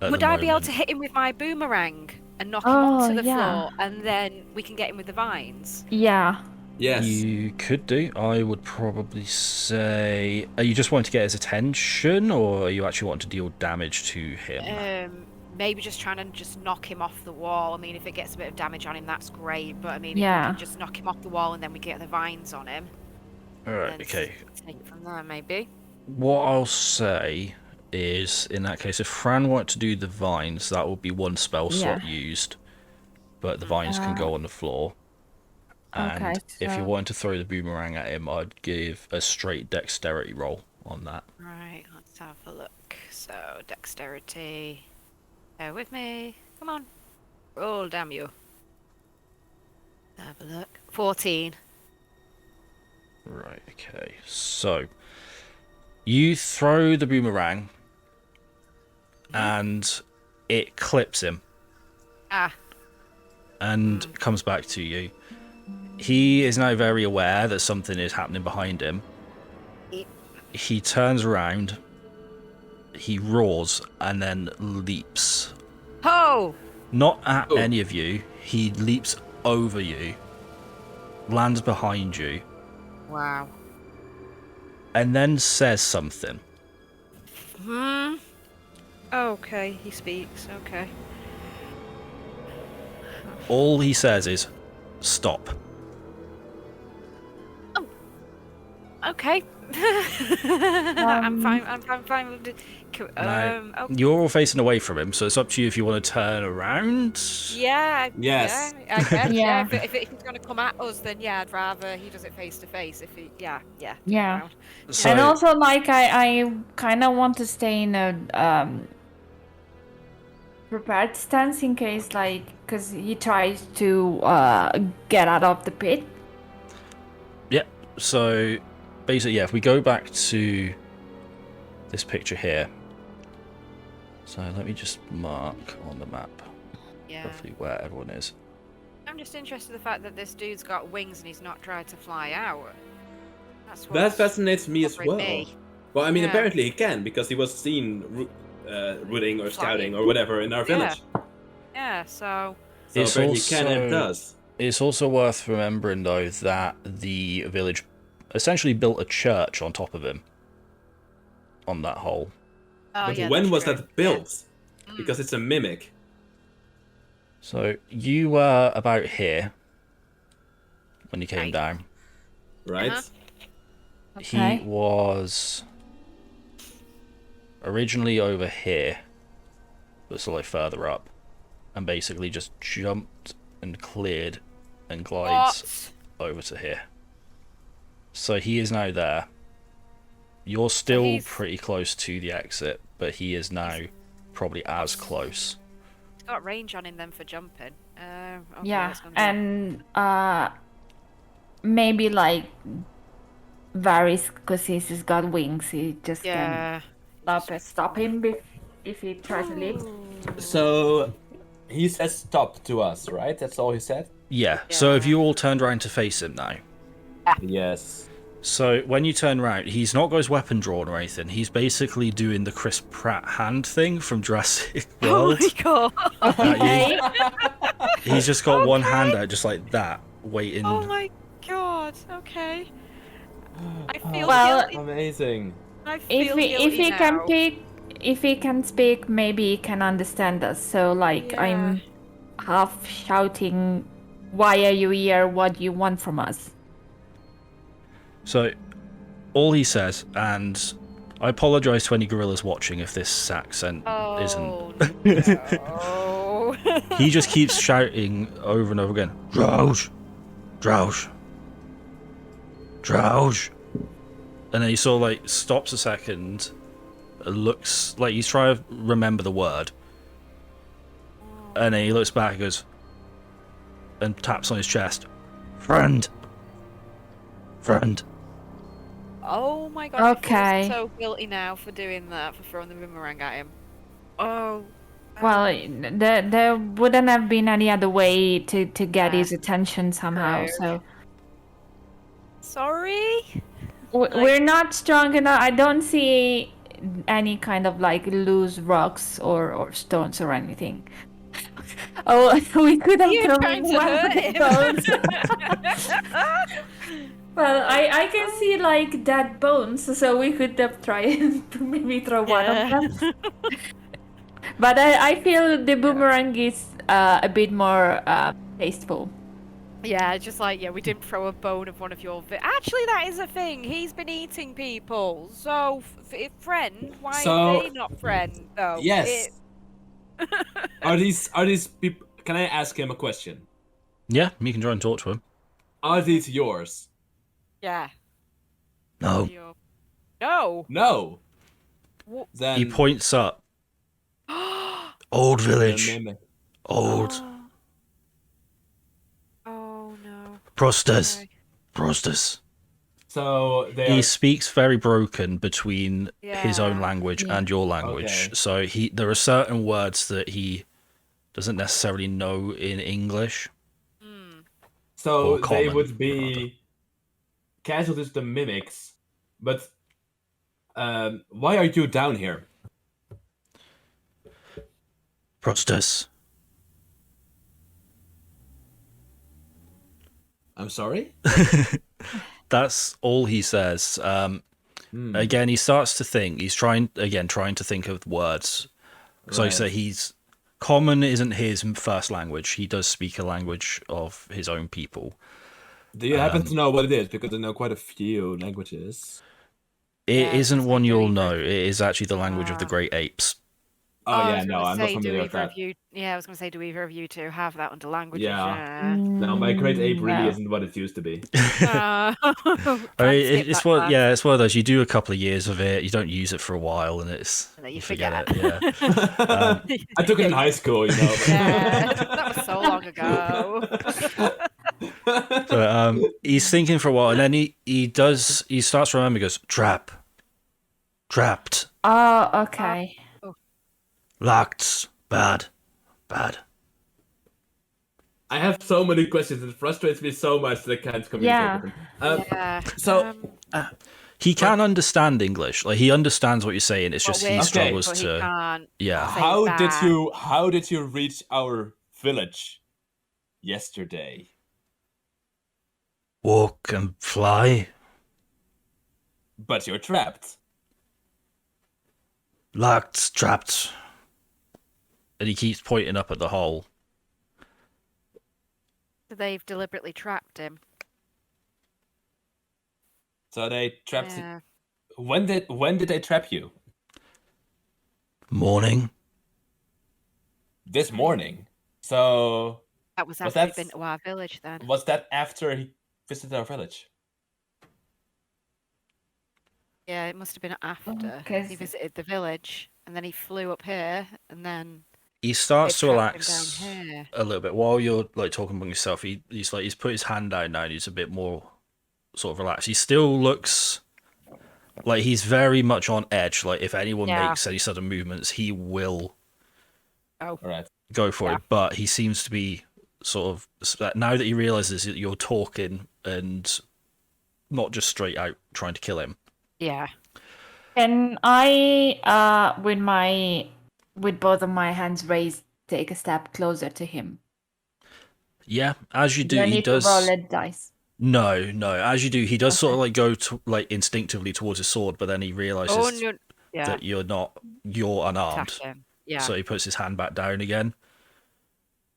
at Would the I be able moment- to hit him with my boomerang and knock him Oh, onto the yeah. floor, and then we can get him with the vines? Yeah. Yes. You could do. I would probably say... Are you just wanting to get his attention, or are you actually wanting to deal damage to him? Maybe just trying to just knock him off the wall. I mean, if it gets a bit of damage on him, that's great. But I mean, if Yeah. we can just knock him off the wall and then we get the vines on him. Alright, then okay. Take it from there, maybe. What I'll say is, in that case, if Fran wanted to do the vines, that would be one spell slot used. But the vines can go on the floor. And Okay, if you so- wanted to throw the boomerang at him, I'd give a straight dexterity roll on that. Right, let's have a look. So, dexterity. Bear with me. Come on. Roll, damn you. Have a look. 14. Right, okay. So, you throw the boomerang, and it clips him, Ah, and comes back to you. He is now very aware that something is happening behind him. He turns around, he roars, and then leaps. ho! Not at Oh. any of you, he leaps over you, lands behind you, Wow. and then says something. Okay, he speaks. Okay. All he says is, "Stop." Okay. I'm fine. I'm fine with it. Now, Oh, you're all facing away from him, so it's up to you if you want to turn around. yeah. Yes. Yeah, I guess, Yeah. If he's going to come at us, then yeah, I'd rather he does it face to face. If he, yeah. Yeah. around. So, And also, like, I kind of want to stay in a prepared stance in case, like, because he tries to get out of the pit. yeah. So basically, yeah. If we go back to this picture here. So let me just mark on the map Yeah. roughly where everyone is. I'm just interested in the fact that this dude's got wings and he's not tried to fly out. That's That what's fascinates me as bothering well. me. Well, I mean, Yeah. apparently he can because he was seen rooting or scouting or whatever in our Yeah. village. Yeah. So. So It's apparently he can and also- does. It's also worth remembering, though, that the village essentially built a church on top of him. On that hole. Oh, But yeah, when that's was true. that built? Because it's a mimic, So you were about here when you came Right. down. right? Uh-huh. Okay. He was originally over here, but slightly further up, and basically just jumped and cleared and glides over to here. So he is now there. You're still he's- pretty close to the exit, but he is now probably as close. He's got range on him then for jumping. Okay, Yeah, that's gonna be- and maybe like Varis, because he's got wings, he just yeah. can stop him if he tries to leave. So he says stop to us, right? That's all he said? Yeah, so have you all turned around to face him now? Yes. So when you turn around, he's not got his weapon drawn or anything. He's basically doing the Chris Pratt hand thing from Jurassic Oh World. my god. Okay. He's just got one hand out, just like that, waiting. Oh my god. Okay. I feel Well, guilty. Amazing. I if feel he guilty can now. if he can speak, maybe he can understand us. So like Yeah. I'm half shouting, "Why are you here? What do you want from us?" So all he says, and I apologise to any gorillas watching if this accent Oh isn't. no. He just keeps shouting over and over again, "Drowse, drowse, drowse," and then he sort of like stops a second, looks like he's trying to remember the word, and then he looks back and goes, and taps on his chest, Friend. Friend. Oh my god, I Okay. feel so guilty now for doing that, for throwing the boomerang at him. Oh. Well, there wouldn't have been any other way to get Yeah, his attention somehow. true. So Sorry? we're not strong enough. I don't see any kind of like loose rocks or stones or anything. Oh, we could have You're thrown trying to one of hurt the him. bones. Well, I can see like dead bones, so we could have tried to maybe throw one of them. But I feel the boomerang is a bit more tasteful. Yeah, just like, we didn't throw a bone of one of your... Actually, that is a thing. He's been eating people. So, friend, why So- are they not friend, though? Yes. Are these people? Can I ask him a question? Yeah, you can try and talk to him. Are these yours? Yeah. No. No! No. Wha- Then He points up. Old village. mimic. Old. Oh, no. Prostus. Okay. Prostus. So they He are. speaks very broken between his own Yeah. language Yeah. and your language. Okay. So there are certain words that he doesn't necessarily know in English. So Or they common, would be casualties, the mimics. But why are you down here? Prostus. I'm sorry. That's all he says. Again, he starts to think. He's trying to think of words. So I say Right. he's common isn't his first language. He does speak a language of his own people. Do you happen to know what it is? Because I know quite a few languages. It Yeah, I was isn't gonna one say, do you'll either know. of- It is actually the language of the great apes. Oh I yeah, was no, gonna I'm not say, familiar do with either that. of you... Yeah, I was going to say, do either of you two have that under languages? Yeah. No, my great ape really no. isn't what it used to be. I I mean, it's one. Yeah, it's one of those. You do a couple of years of it. You don't use it for a while, and it's And then you forget forget. it. Yeah. I took it in high school, you know. Yeah, that was so long ago. But he's thinking for a while, and then he starts remembering. He goes, trapped, Oh, okay. locked, bad. I have so many questions. It frustrates me so much that I can't communicate Yeah. with him. Yeah. So- He can understand English. Like he understands what you're saying. It's just he Okay. struggles But he to. can't. Yeah. say How did you reach our village yesterday? Walk and fly, But you're trapped. locked, trapped. And he keeps pointing up at the hole. They've deliberately trapped him. So they trapped. Yeah. When did they trap you? Morning. This morning. So That was Was after he'd that- been to our village then. was that after he visited our village? Yeah, it must have been after. Okay. He visited the village and then he flew up here and then He they starts to trapped relax him down here. a little bit while you're like talking about yourself. He's put his hand down now. And he's a bit more sort of relaxed. He still looks like he's very much on edge. Like if anyone Yeah. makes any sudden movements, he will All right. go for Yeah. it. But he seems to be sort of now that he realizes that you're talking and not just straight out trying to kill him. Yeah. Can I, with both of my hands raised, take a step closer to him? Yeah, as you do, I he need does. to roll a dice. No. As you do, he does sort of like go to like instinctively towards his sword, but then he realizes Oh, no. Yeah. that you're unarmed. Attack him. Yeah. So he puts his hand back down again,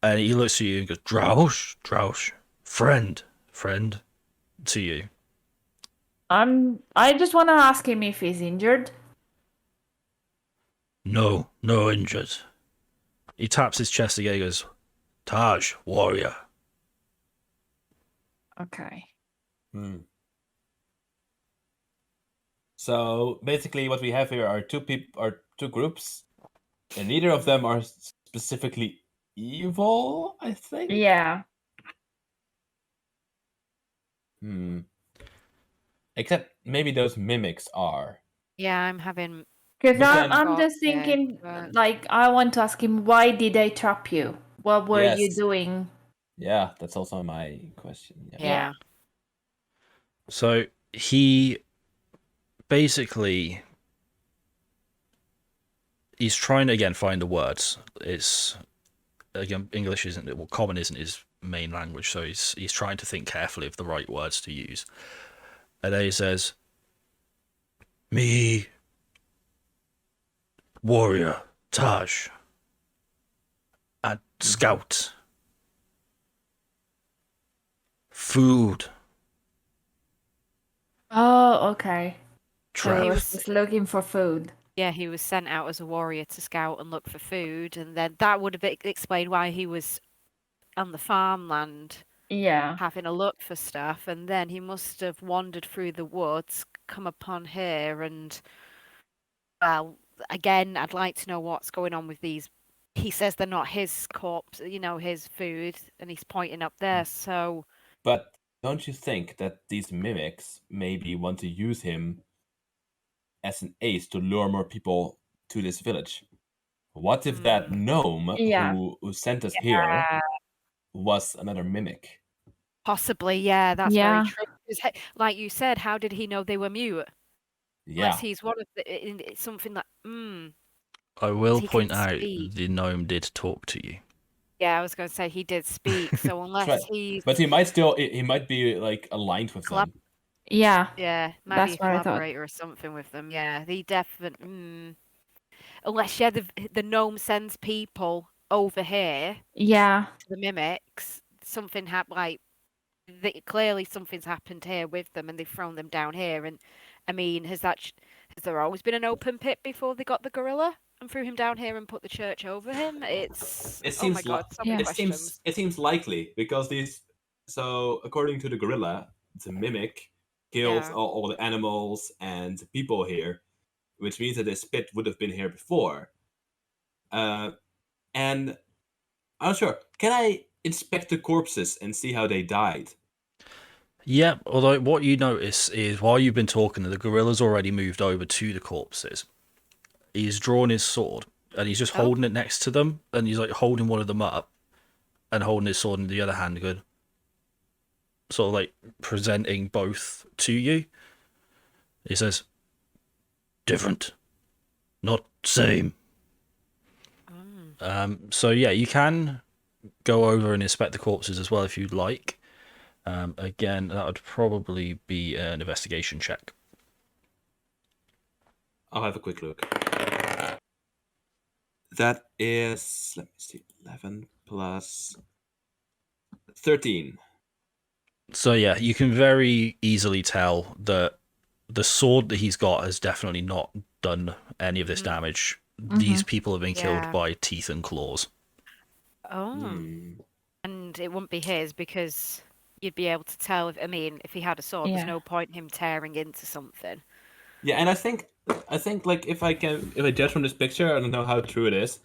and he looks at you and goes, "Draush, friend," to you. I just want to ask him if he's injured. No injured. He taps his chest again. He goes, "Taj, warrior." Okay. So basically, what we have here are two groups, and neither of them are specifically evil. I think. Yeah. Except maybe those mimics are. Yeah, I'm having. Because But then- I'm just Yeah, thinking, but- like, I want to ask him, why did they trap you? What were you Yes. doing? Yeah, that's also my question. Yeah. Yeah. So he basically he's trying to again find the words. It's again English isn't well, common isn't his main language, so he's trying to think carefully of the right words to use. And then he says, "Me, warrior, Taj, and scout, food, Oh, okay. So trap." he was was- just looking for food. Yeah, he was sent out as a warrior to scout and look for food, and then that would have explained why he was on the farmland Yeah. having a look for stuff, and then he must have wandered through the woods, come upon here, and well, again, I'd like to know what's going on with these. He says they're not his corpse, his food, and he's pointing up there. So But don't you think that these mimics maybe want to use him as an ace to lure more people to this village? What if that gnome Yeah. who sent us here was another mimic? possibly, yeah, that's Yeah. very true. 'Cause like you said, how did he know they were mute? Yeah. Unless he's one of it's something that. I will He point can out speak. the gnome did talk to you. Yeah, I was going to say he did speak. So unless right. he's But he might be like aligned with Collab- them. Yeah. yeah, might That's be a what I thought. collaborator or something with them. Yeah, he definitely. Unless the gnome sends people over here Yeah. to the mimics, something happened. Clearly something's happened here with them, and they've thrown them down here. And I mean, has there always been an open pit before they got the gorilla and threw him down here and put the church over him? It Oh seems my god, so Yeah. many it questions. seems likely because these. So according to the gorilla, the mimic killed Yeah. all the animals and the people here, which means that this pit would have been here before. And I'm not sure. Can I inspect the corpses and see how they died? Yep, although what you notice is while you've been talking, the gorilla's already moved over to the corpses. He's drawn his sword and he's just Oh. holding it next to them, and he's like holding one of them up and holding his sword in the other hand, good. Sort of like presenting both to you. He says, "Different, not same." So yeah, you can go over and inspect the corpses as well if you'd like. Again, that would probably be an investigation check. I'll have a quick look. That is, let me see, 11 plus 13. So yeah, you can very easily tell that the sword that he's got has definitely not done any of this damage. These people have been killed Yeah. by teeth and claws. Oh. Hmm. And it wouldn't be his because you'd be able to tell if he had a sword, Yeah. there's no point in him tearing into something. Yeah, and I think like if I judge from this picture, I don't know how true it is.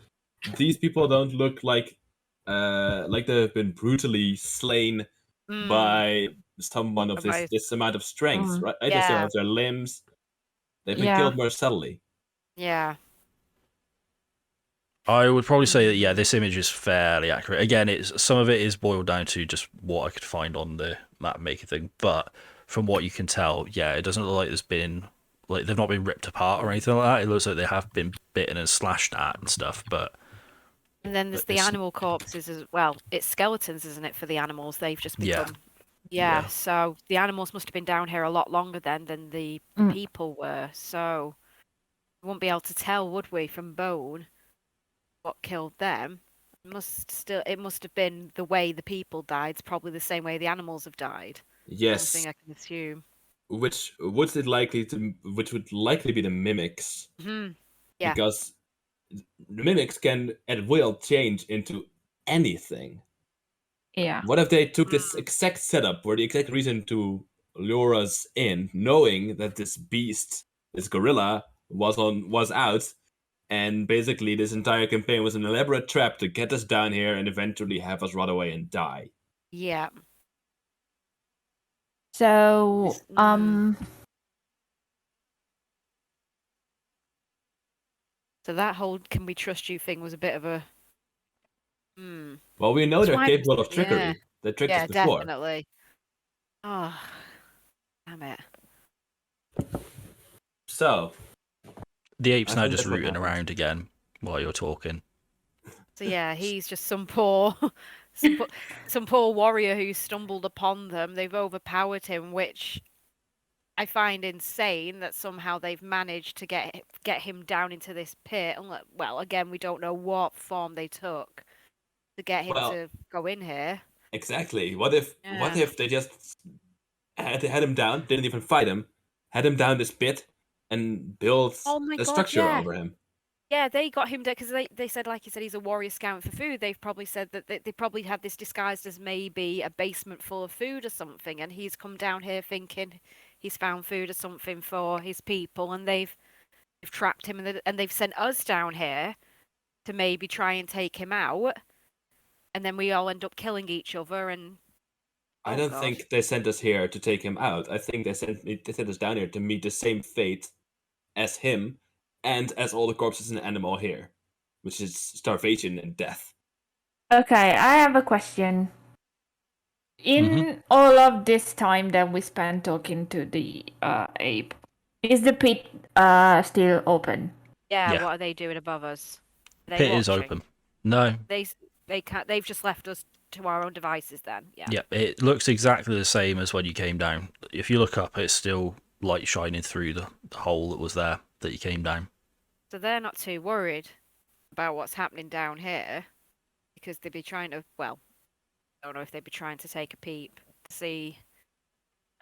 These people don't look like they've been brutally slain by someone of By- this amount of strength, right? They still Yeah. have their limbs. They've been Yeah. killed more subtly. Yeah. I would probably say that yeah, this image is fairly accurate. Again, it's some of it is boiled down to just what I could find on the map maker thing, but from what you can tell, yeah, it doesn't look like there's been like they've not been ripped apart or anything like that. It looks like they have been bitten and slashed at and stuff, but And then there's the It's- animal corpses as well. It's skeletons, isn't it, for the animals? They've just Yeah. become. Yeah, Yeah. so the animals must have been down here a lot longer then than the Mm. people were. So we won't be able to tell, would we, from bone what killed them? It must have been the way the people died. It's probably the same way the animals have died. Yes, Something I can assume. which would likely be the mimics, Hmm. Yeah. because the mimics can at will change into anything. Yeah. What if they took this exact setup for the exact reason to lure us in, knowing that this beast, this gorilla, was out, and basically this entire campaign was an elaborate trap to get us down here and eventually have us run away and die. Yeah. So, So that whole "can we trust you" thing was a bit of a. Well, we know That's they're why- capable of yeah. trickery. They tricked us Yeah, before. definitely. Oh, damn it. So, The ape's I now think just that's what rooting happened. around again while you're talking. So yeah, he's just some poor, some poor warrior who stumbled upon them. They've overpowered him, which I find insane that somehow they've managed to get him down into this pit. Well, again, we don't know what form they took to get him Well, to go in here. exactly. What if Yeah. they just had him down, didn't even fight him, had him down this pit, and built Oh my a God, structure yeah. over him? Yeah, they got him because they said, like you said, he's a warrior scouting for food. They've probably said that they probably had this disguised as maybe a basement full of food or something, and he's come down here thinking he's found food or something for his people, and they've trapped him, and they've sent us down here to maybe try and take him out, and then we all end up killing each other. And I oh don't God, think they sent us here to take him out. I think they sent us down here to meet the same fate as him and as all the corpses in the animal here, which is starvation and death. okay, I have a question. In all of this time that we spent talking to the ape, is the pit still open? yeah, Yeah. what are they doing above us? Are they Pit is watching? open. No. They can't. They've just left us to our own devices. Then, yeah. Yeah, it looks exactly the same as when you came down. If you look up, it's still light shining through the hole that was there that you came down. So they're not too worried about what's happening down here because they'd be trying to. Well, I don't know if they'd be trying to take a peep to see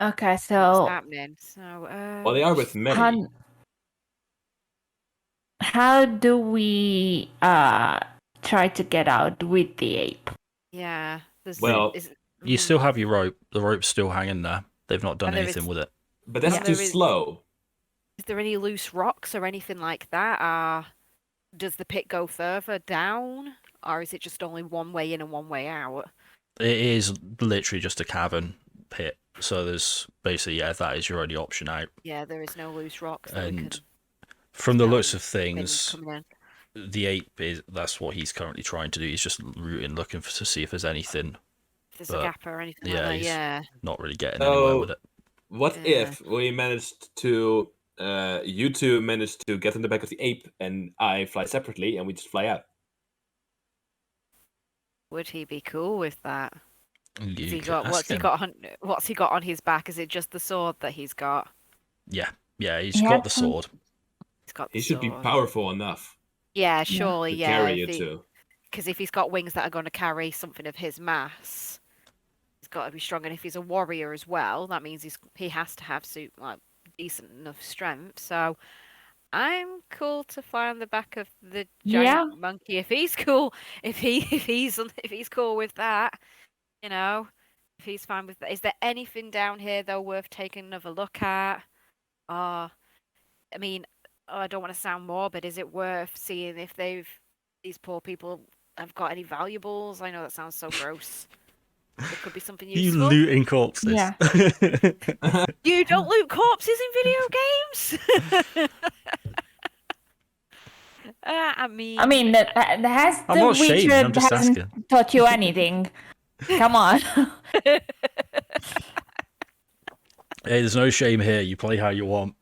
Okay, what's so happening. So, Well, they are with many. how do we try to get out with the ape? yeah. Well, You still have your rope. The rope's still hanging there. They've not done And there anything is- with it. but that's Yeah. too There is- slow. Is there any loose rocks or anything like that? Does the pit go further down, or is it just only one way in and one way out? It is literally just a cavern pit. So there's basically, yeah, that is your only option out. Yeah, there is no loose rocks that we And can. from the No, looks of things things, coming in. the ape that's what he's currently trying to do. He's just rooting, looking to see if there's anything. If there's But, a gap or anything yeah, like that, he's- yeah. Not really getting anywhere So, with it. what Yeah. if we managed to, you two managed to get in the back of the ape, and I fly separately, and we just fly out? Would he be cool with that? You Has he could got ask what's he him. got on what's he got on his back? Is it just the sword that he's got? Yeah, he's He got had the some- sword. He's got. He the should be sword. powerful enough Yeah, surely, to yeah. carry you two. Because if he's got wings that are going to carry something of his mass, he's got to be strong. And if he's a warrior as well, that means he has to have decent enough strength. So I'm cool to fly on the back of the giant monkey if he's cool. If he's cool with that, you know, if he's fine with that. Is there anything down here though worth taking another look at? I mean, I don't want to sound morbid. Is it worth seeing if these poor people have got any valuables? I know that sounds so gross. There could be something You useful. looting corpses. Yeah. You don't loot corpses in video games. I mean, that has I'm the not shaming, Witcher I'm just hasn't asking. taught you anything. Come on. Hey, there's no shame here. You play how you want.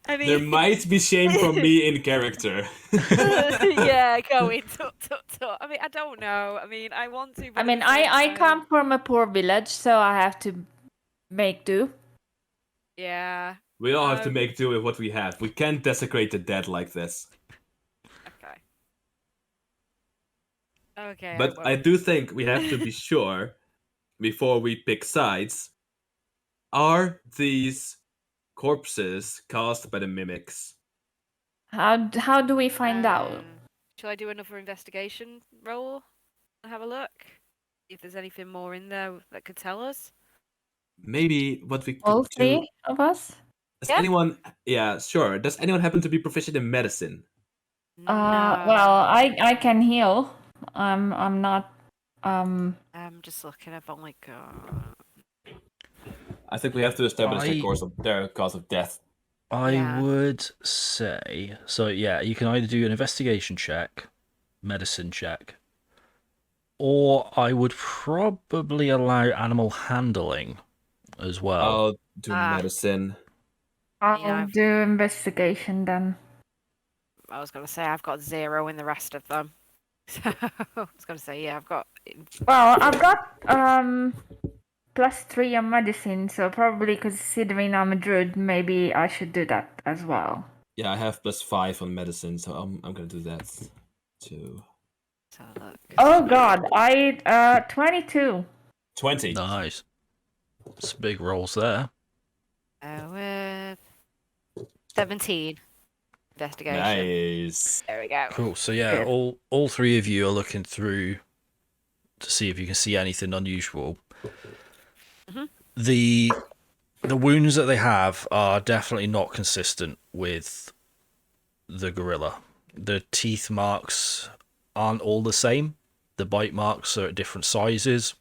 I mean, There might be shame from me in character. yeah, going tut. I mean, I don't know. I mean, I want to. But I mean, at the same I time- come from a poor village, so I have to make do. Yeah. We all have to Um, make do with what we have. We can't desecrate the dead like this. Okay. Okay. But I do think we have to be sure, before we pick sides, are these corpses caused by the mimics? How do we find out? Shall I do another investigation roll and have a look? See if there's anything more in there that could tell us? Maybe what we could All do... three of us? Does Yeah. anyone... Yeah, sure. Does anyone happen to be proficient in medicine? Well, I can heal. I'm not Um, I'm just looking. I've only got. I think we have to establish their cause of death. I Yeah. would say so. Yeah, you can either do an investigation check, medicine check, or I would probably allow animal handling as well. I'll do Ah. medicine. I'll do investigation then. I was going to say I've got 0 in the rest of them. So I was going to say, yeah, I've got. Well, I've got +3 on medicine, so probably considering I'm a druid, maybe I should do that as well. Yeah, I have +5 on medicine, so I'm gonna do that too. So look. Oh god, I 22. 20. Nice. Some big rolls there. With 17 investigation. Nice. There we go. Cool. So yeah, Yeah. all three of you are looking through to see if you can see anything unusual. Mhm. The wounds that they have are definitely not consistent with the gorilla. The teeth marks aren't all the same. The bite marks are at different sizes,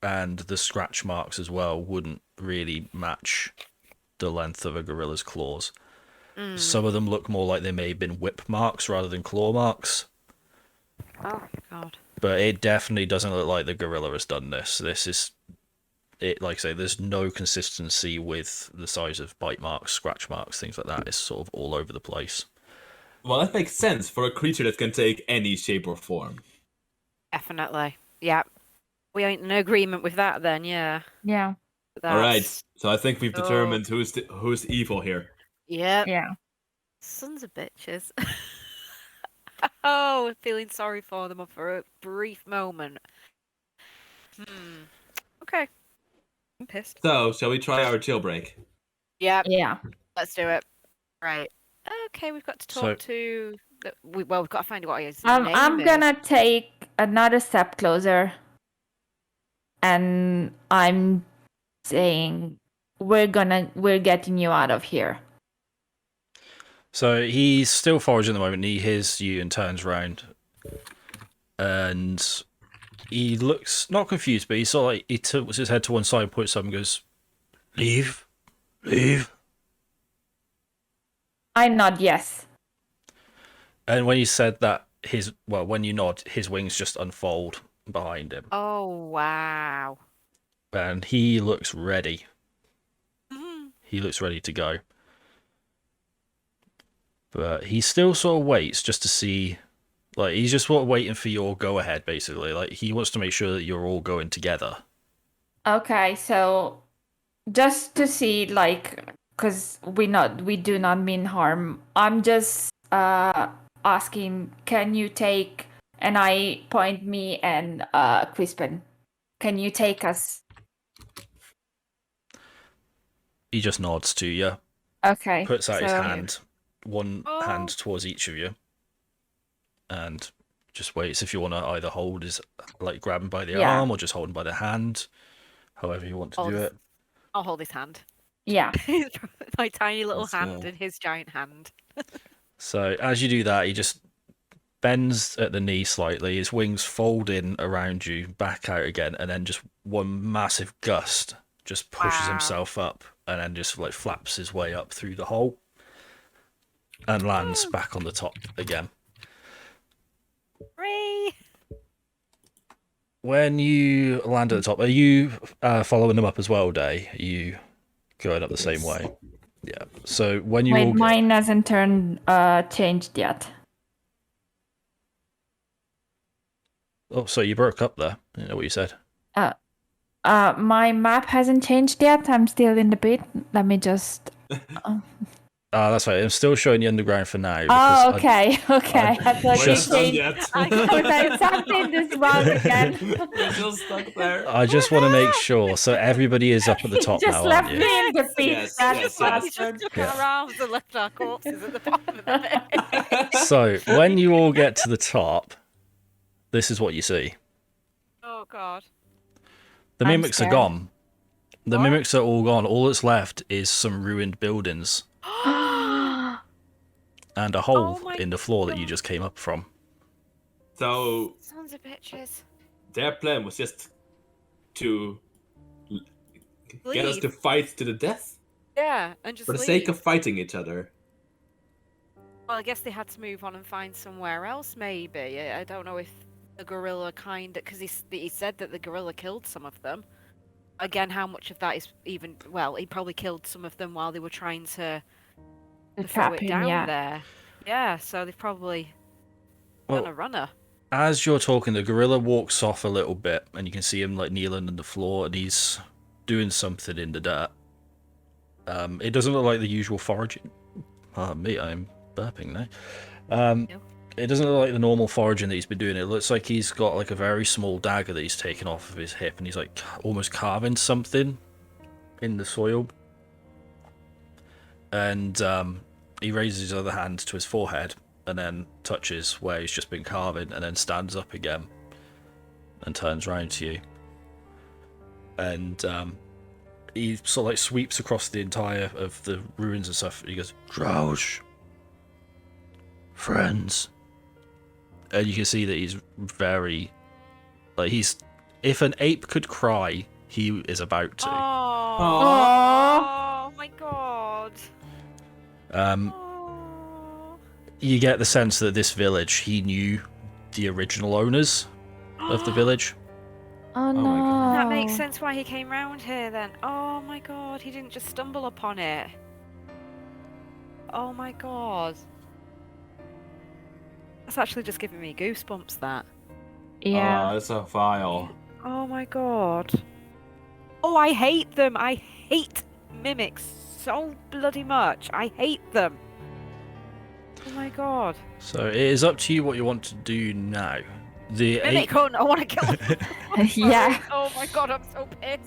and the scratch marks as well wouldn't really match the length of a gorilla's claws. Some of them look more like they may have been whip marks rather than claw marks. Oh god. But it definitely doesn't look like the gorilla has done this. This is it. Like I say, there's no consistency with the size of bite marks, scratch marks, things like that. It's sort of all over the place. Well, that makes sense for a creature that can take any shape or form. Definitely. Yeah. We ain't in agreement with that then, yeah. Yeah. All right, That's- so I think we've Oh. determined who's evil here. Yep. Yeah. Sons of bitches. Oh, feeling sorry for them for a brief moment. Okay. I'm pissed. So, shall we try our jailbreak? Yep. Yeah. Let's do it. Right. Okay, we've got to talk So- to. We've got to find out what his I'm name is. gonna take another step closer, and I'm saying we're getting you out of here. So he's still foraging at the moment. He hears you and turns around, and he looks not confused, but he's sort of like he tilts his head to one side, points up, and goes, "Leave, leave." I nod yes. And when you said that, when you nod, his wings just unfold behind him, Oh wow. and he looks ready. Mhm. He looks ready to go. But he still sort of waits just to see, like, he's just sort of waiting for your go-ahead, basically. Like, he wants to make sure that you're all going together. Okay, so just to see, like, because we do not mean harm. I'm just asking, can you take? And I point me and Crispen. Can you take us? He just nods to you, Okay. puts out his so- hand, one Oh. hand towards each of you, and just waits if you want to either hold his, like, grab him by the Yeah. arm or just hold him by the hand, however you want to Hold do his- it. I'll hold his hand. Yeah. My tiny little Let's hand go. in his giant hand. So as you do that, he just bends at the knee slightly, his wings fold in around you, back out again, and then just one massive gust just pushes Wow. himself up and then just like flaps his way up through the hole and lands back on the top again. Free. When you land at the top, are you following them up as well, Day? Are you going up the same way? Yeah. So when you all Wait, get... mine hasn't changed yet. Oh, so you broke up there. I didn't know what you said. My map hasn't changed yet. I'm still in the pit. Let me just. That's right. I'm still showing you underground for now. Oh, because okay, okay. I thought We're you not done changed. yet. I thought something is wrong again. We're still stuck there. I just want to make sure. So everybody is up at the top Just now, left aren't you? me in the pit. Yes, That's yes, what yes. We just took Yeah. our arms and left our corpses at the bottom of the pit. So when you all get to the top, this is what you see. Oh god. The I'm mimics are scared. gone. The What? mimics are all gone. All that's left is some ruined buildings and a hole Oh my in the floor that you God. just came up from. So, Sons of bitches. their plan was just to get us Leave. to fight to the death Yeah, and just for the leave. sake of fighting each other. Well, I guess they had to move on and find somewhere else, maybe. I don't know if the gorilla because he said that the gorilla killed some of them. Again, how much of that is even... Well, he probably killed some of them while they were trying to throw trap it him, down yeah. there. Yeah, so they've probably done a Well, runner. as you're talking, the gorilla walks off a little bit, and you can see him like kneeling on the floor, and he's doing something in the dirt. It doesn't look like the usual foraging. Pardon me, I'm burping now. Yep. It doesn't look like the normal foraging that he's been doing. It looks like he's got like a very small dagger that he's taken off of his hip, and he's like almost carving something in the soil. And he raises his other hand to his forehead, and then touches where he's just been carving, and then stands up again and turns round to you. And he sort of like sweeps across the entire of the ruins and stuff. He goes, "Drows, friends," and you can see that he's very like if an ape could cry, he is about to. Oh my god. Um, Aw. you get the sense that this village, he knew the original owners of the village. Oh my no. God. That makes sense why he came round here then. Oh my god, he didn't just stumble upon it. Oh my god. That's actually just giving me goosebumps, that. Yeah. Oh, it's so vile. Oh my god. Oh, I hate them. I hate mimics so bloody much. I hate them. Oh my god. So it is up to you what you want to do now. The Mimic hunt, I want to kill them. Yeah. Oh my god, I'm so pissed.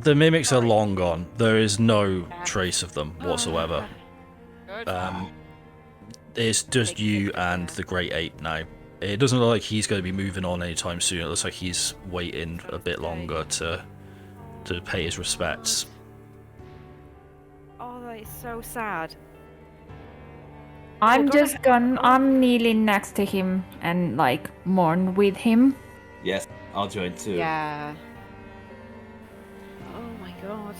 The mimics are Sorry. long gone. There is no Yeah. trace of them whatsoever. Good. It's just Makes you sense, and yeah. the Great Ape now. It doesn't look like he's going to be moving on anytime soon. It looks like he's waiting a bit longer to pay his respects. Oh, that is so sad. I'm go just ahead. gonna. Oh. I'm kneeling next to him and like mourn with him. Yes, I'll join too. Yeah. Oh my god.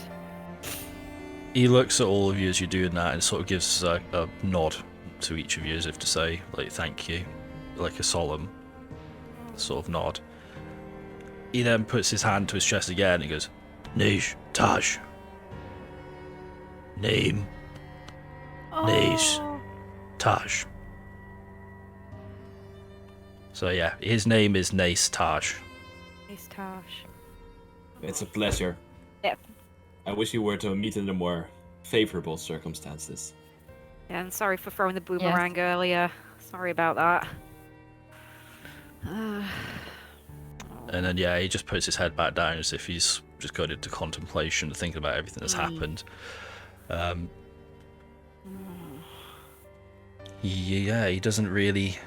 He looks at all of you as you're doing that and sort of gives a nod to each of you as if to say, like, thank you. Like a solemn sort of nod. He then puts his hand to his chest again and he goes, Nish, Taj. Name, Nice. Oh. Taj. So yeah, his name is Nace Taj. It's Tosh. It's a pleasure. Yep. I wish you were to meet under more favorable circumstances. Yeah, and sorry for throwing the boomerang earlier. Sorry about that. And then yeah, he just puts his head back down as if he's just gone into contemplation, thinking about everything that's happened. Yeah, he doesn't really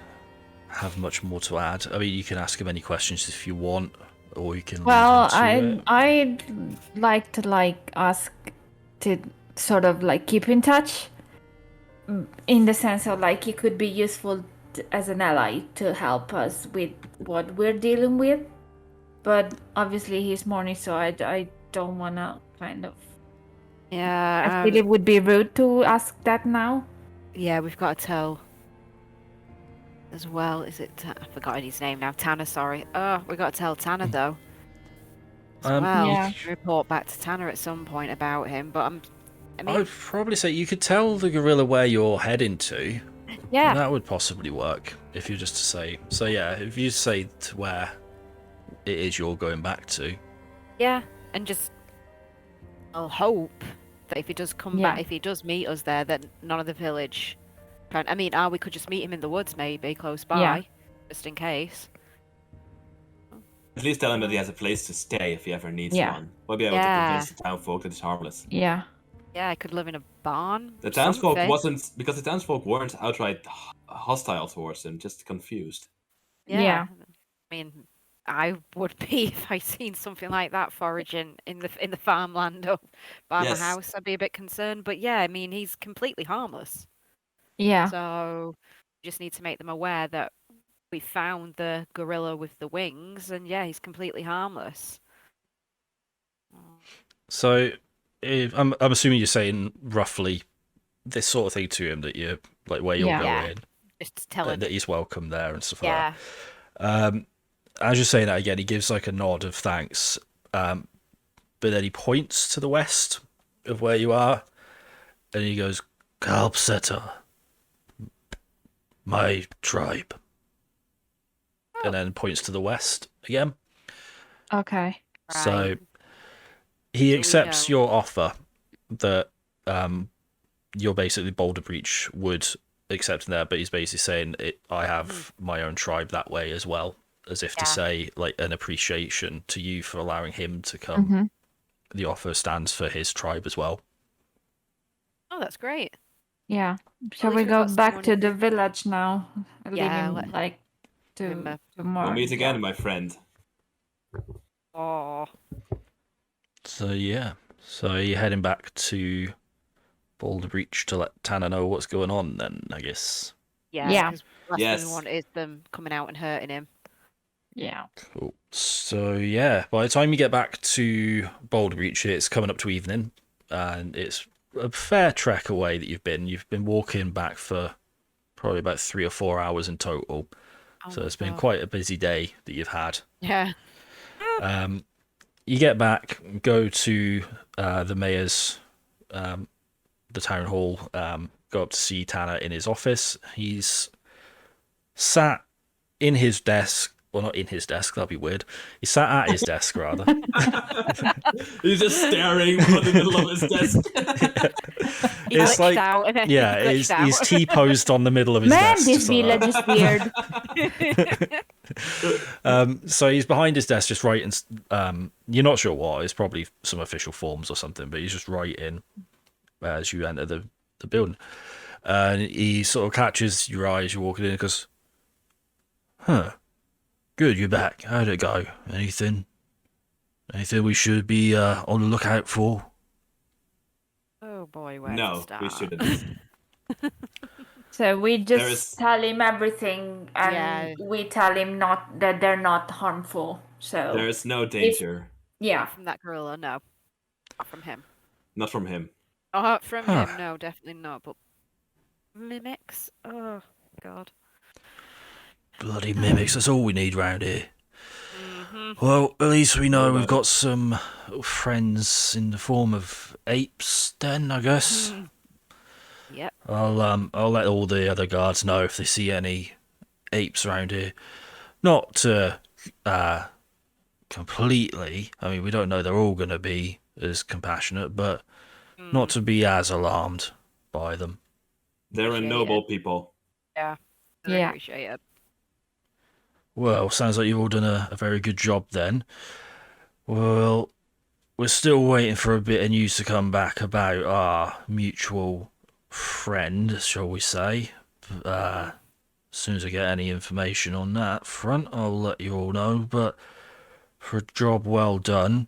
have much more to add. I mean, you can ask him any questions if you want, or you can. Well, leave him to it. I'd like to ask to sort of keep in touch, in the sense of he could be useful as an ally to help us with what we're dealing with. But obviously he's mourning, so I don't wanna kind of. Yeah. I feel it would be rude to ask that now. Yeah, we've got to tell as well. Is it? I've forgotten his name now. Tanner, sorry. Oh, we got to tell Tanner though. As well, Yeah. report back to Tanner at some point about him. But I I mean, would probably say you could tell the gorilla where you're heading to. yeah, That would possibly work if you just to say. So yeah, if you say to where it is you're going back to. yeah, and just I'll hope that if he does come Yeah. back, if he does meet us there, that none of the village. I mean, we could just meet him in the woods, maybe close by, Yeah. just in case. At least tell him that he has a place to stay if he ever needs Yeah. one. We'll be able to Yeah. convince the townfolk that it's harmless. Yeah. Yeah, I could live in a barn. The townsfolk something. wasn't, because the townsfolk weren't outright hostile towards him, just confused. Yeah. I mean, I would be if I seen something like that foraging in the farmland up by Yes. my house. I'd be a bit concerned. But yeah, I mean, he's completely harmless. Yeah. So you just need to make them aware that we found the gorilla with the wings, and yeah, he's completely harmless. So, I'm assuming you're saying roughly this sort of thing to him, that you're like where you're Yeah. Yeah. going, Just tell him. that he's welcome there and stuff Yeah. like that. As you're saying that again, he gives like a nod of thanks, but then he points to the west of where you are, and he goes, "Kalpseta, my tribe," and then points to the west again. Okay. So Right. he we accepts know. your offer that you're basically Boulder Breach would accept him there, but he's basically saying I have my own tribe that way as well, as if to Yeah. say like an appreciation to you for allowing him to come. Mm-hmm. The offer stands for his tribe as well. Oh, that's great. Yeah. Shall least we we've go got back someone to who- the village now? Yeah, Leaving like him a- tomorrow. We'll meet again, my friend. Oh. So yeah, so you're heading back to Boulder Breach to let Tanner know what's going on. Then I guess. Yeah. Yeah. 'Cause last thing Yes. we want is them coming out and hurting him. Yeah. Cool. So yeah, by the time you get back to Boulder Beach, it's coming up to evening, and it's a fair trek away that you've been. You've been walking back for probably about 3 or 4 hours in total. Oh So my it's been God. quite a busy day that you've had. Yeah. You get back, go to the mayor's, the town hall, go up to see Tanner in his office. He's sat in his desk. Well, not in his desk, that'd be weird. He sat at his desk, rather. He's just staring on the middle of his desk. He It's glitched like- out and then Yeah, he he's, glitched he's out. T-posed on the middle of his Man, desk. this just like village is weird. So he's behind his desk just writing, you're not sure what, it's probably some official forms or something, but he's just writing as you enter the building. And he sort of catches your eye as you're walking in and goes, "Huh, good, you're back. How'd it go? Anything we should be on the lookout for?" Oh boy, where to No, start? we shouldn't. So we just is- tell him everything, and Yeah. we tell him not that they're not harmful. So There is no danger. yeah. Not from that gorilla, no. Not from him. Not from him. Oh, from Huh. him, no, definitely not. But mimics, oh God. Bloody mimics, that's all we need round here. Mm-hmm. Well, at least we know What we've about got some friends in the form of apes then, I guess. Yep. I'll let all the other guards know if they see any apes around here. Not to completely, I mean, we don't know they're all going to be as compassionate, but not to be as alarmed by them. They're a Appreciate noble people. I Yeah. appreciate it. Well, sounds like you've all done a very good job then. Well, we're still waiting for a bit of news to come back about our mutual friend, shall we say. As soon as I get any information on that front, I'll let you all know. But for a job well done,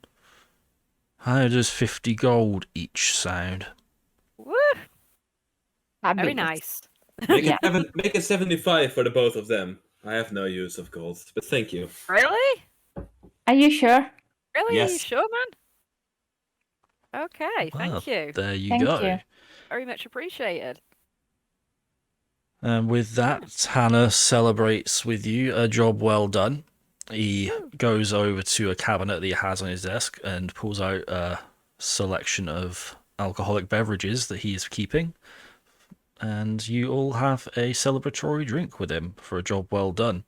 how does 50 gold each sound? Woo! That'd Very be nice. Yeah. Make it 75 for the both of them. I have no use of gold, but thank you. Really? Are you sure? Really? Are you Yes. sure, man? Okay, Well, thank you. There you Thank go. you. Very much appreciated. And with that, Hannah celebrates with you a job well done. He goes over to a cabinet that he has on his desk and pulls out a selection of alcoholic beverages that he is keeping. And you all have a celebratory drink with him for a job well done.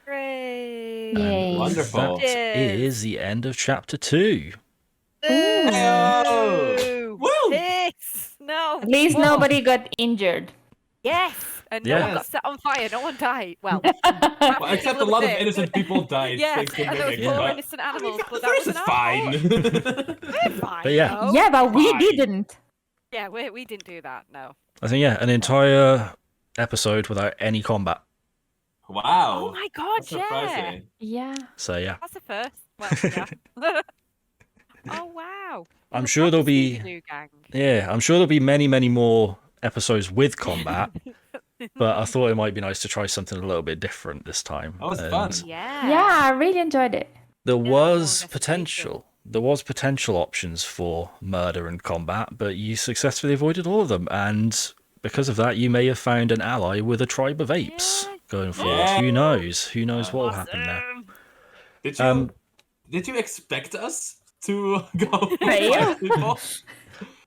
Great. Yay. And Wonderful. that Cheers. is the end of chapter 2. Ooh. Woo! This. No. At least more. nobody got injured. Yes. And no one got Yes. set on fire. No one died. Well, Well, except a people lot of did. innocent people died. Yes, thanks to and there was mimics, four four but- innocent animals, but The that rest was is an fine. We're fine. But yeah. though. Yeah, but we Fine. didn't. Yeah, we didn't do that. No. I think, yeah, an entire episode without any combat. Wow. Oh my God! That's Yeah. surprising. Yeah. So, yeah. That's the first. Well, yeah. Oh wow. I'm What sure there'll practice be- do you do, gang? Yeah, I'm sure there'll be many, many more episodes with combat. but I thought it might be nice to try something a little bit different this time. That was And fun. Yeah. Yeah, I really enjoyed it. There Yeah, more was investigation. potential. There was potential options for murder and combat, but you successfully avoided all of them. And because of that, you may have found an ally with a tribe of apes Yeah. going forward. Yeah. Who knows? Who knows what will happen there? Awesome. Did you expect us to go Fail? fight people?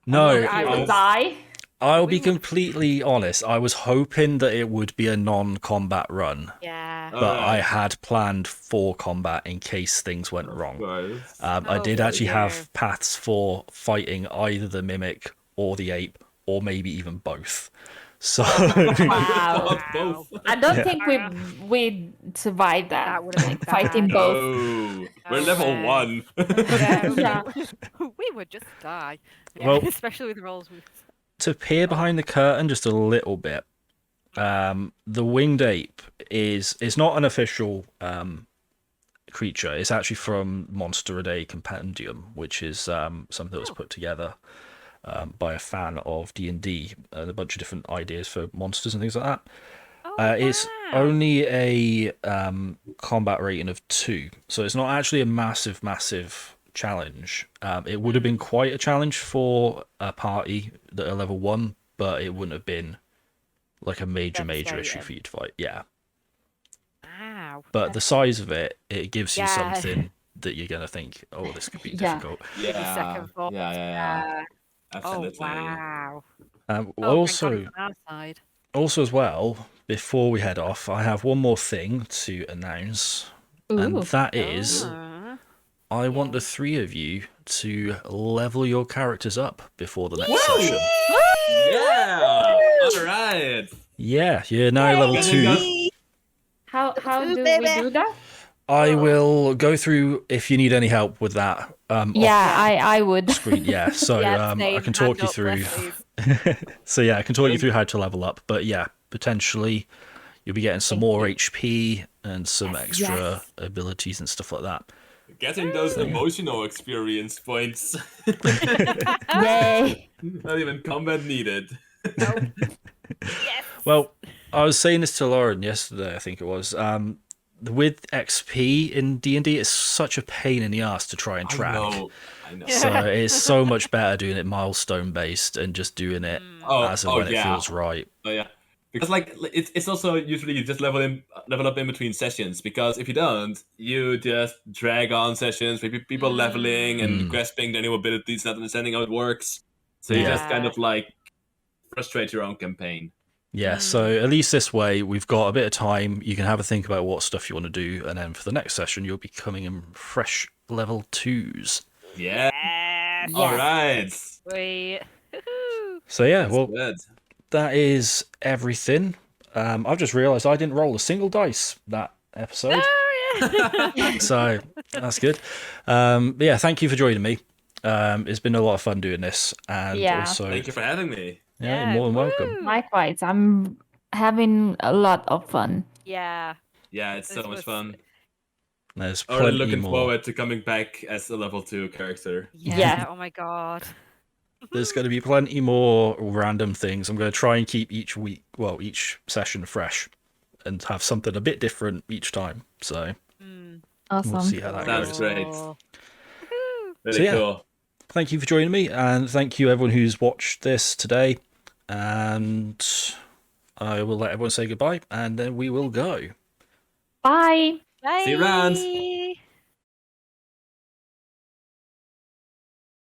No, I'm not I sure. will die. I'll be We would- completely honest. I was hoping that it would be a non-combat run, Yeah. but I Alright. had planned for combat in case things went Of wrong. course. I Oh, did actually yeah. have paths for fighting either the mimic or the ape, or maybe even both. So Wow. Both. I don't Yeah. think we survived that. That would've been Like, fighting bad. both. Oh, we're Oh, level man. 1. Yeah. Yeah. We would just die. Well- Especially with rolls. to peer behind the curtain just a little bit, the winged ape is not an official creature. It's actually from Monster Compendium, which is something that was put together by a fan of D&D and a bunch of different ideas for monsters and things like that. Oh, It's wow. only a combat rating of 2, so it's not actually a massive challenge. It would have been quite a challenge for a party that are level 1, but it wouldn't have been like a major issue Devastating. for you to fight. Yeah, Wow. but the size of it gives you Yeah. something that you're gonna think, oh, this could be Yeah. difficult. Yeah. second thought. Yeah. Oh, Absolutely. wow. Um, Oh, also, thank God it's on our side. also as well, before we head off, I have one more thing to announce, and Ooh. that is. Ah. I want the 3 of you to level your characters up before the next session. Yeah. All right. Yeah, you're now level Yay. 2. How Ooh, do baby. we do that? I will go through if you need any help with that. Yeah, I would. Screen, yeah. So Yeah, I same. can talk Hand you up, through. bless So yeah, I can talk you through how to level up. But yeah, potentially you'll be getting some Thank more you. HP and some Yes. extra Yes. abilities and stuff like that. Getting those emotional experience points. Yay. Not even combat needed. Nope. Yes. Well, I was saying this to Lauren yesterday, I think it was. With XP in D&D, it's such a pain in the ass to try and track. I know. So it's so much better doing it milestone based and just doing it as and when it feels right. Oh yeah, because like it's also usually you just level up in between sessions, because if you don't, you just drag on sessions with people leveling and grasping their new abilities, not understanding how it works. So you just kind Yeah. of like frustrate your own campaign. Yeah, so at least this way we've got a bit of time. You can have a think about what stuff you want to do, and then for the next session you'll be coming in fresh level 2s. Yeah. Yes. All right. Sweet. Woohoo. So yeah, That's well, good. that is everything. I've just realised I didn't roll a single dice that episode. Oh, yeah. So that's good. But yeah, thank you for joining me. It's been a lot of fun doing this, and Yeah. also Thank you for having me. yeah, you're more than welcome. woo. Likewise, I'm having a lot of fun. Yeah. Yeah, it's so This much was- fun. There's Already plenty looking more. forward to coming back as a level 2 character. Yeah. Yeah. Oh my God. There's going to be plenty more random things. I'm going to try and keep each session fresh, and have something a bit different each time. So Awesome. we'll see how that Sounds goes. great. Woohoo. Really So, yeah. cool. Thank you for joining me, and thank you everyone who's watched this today. And I will let everyone say goodbye, and then we will go. Bye. Bye. See you around.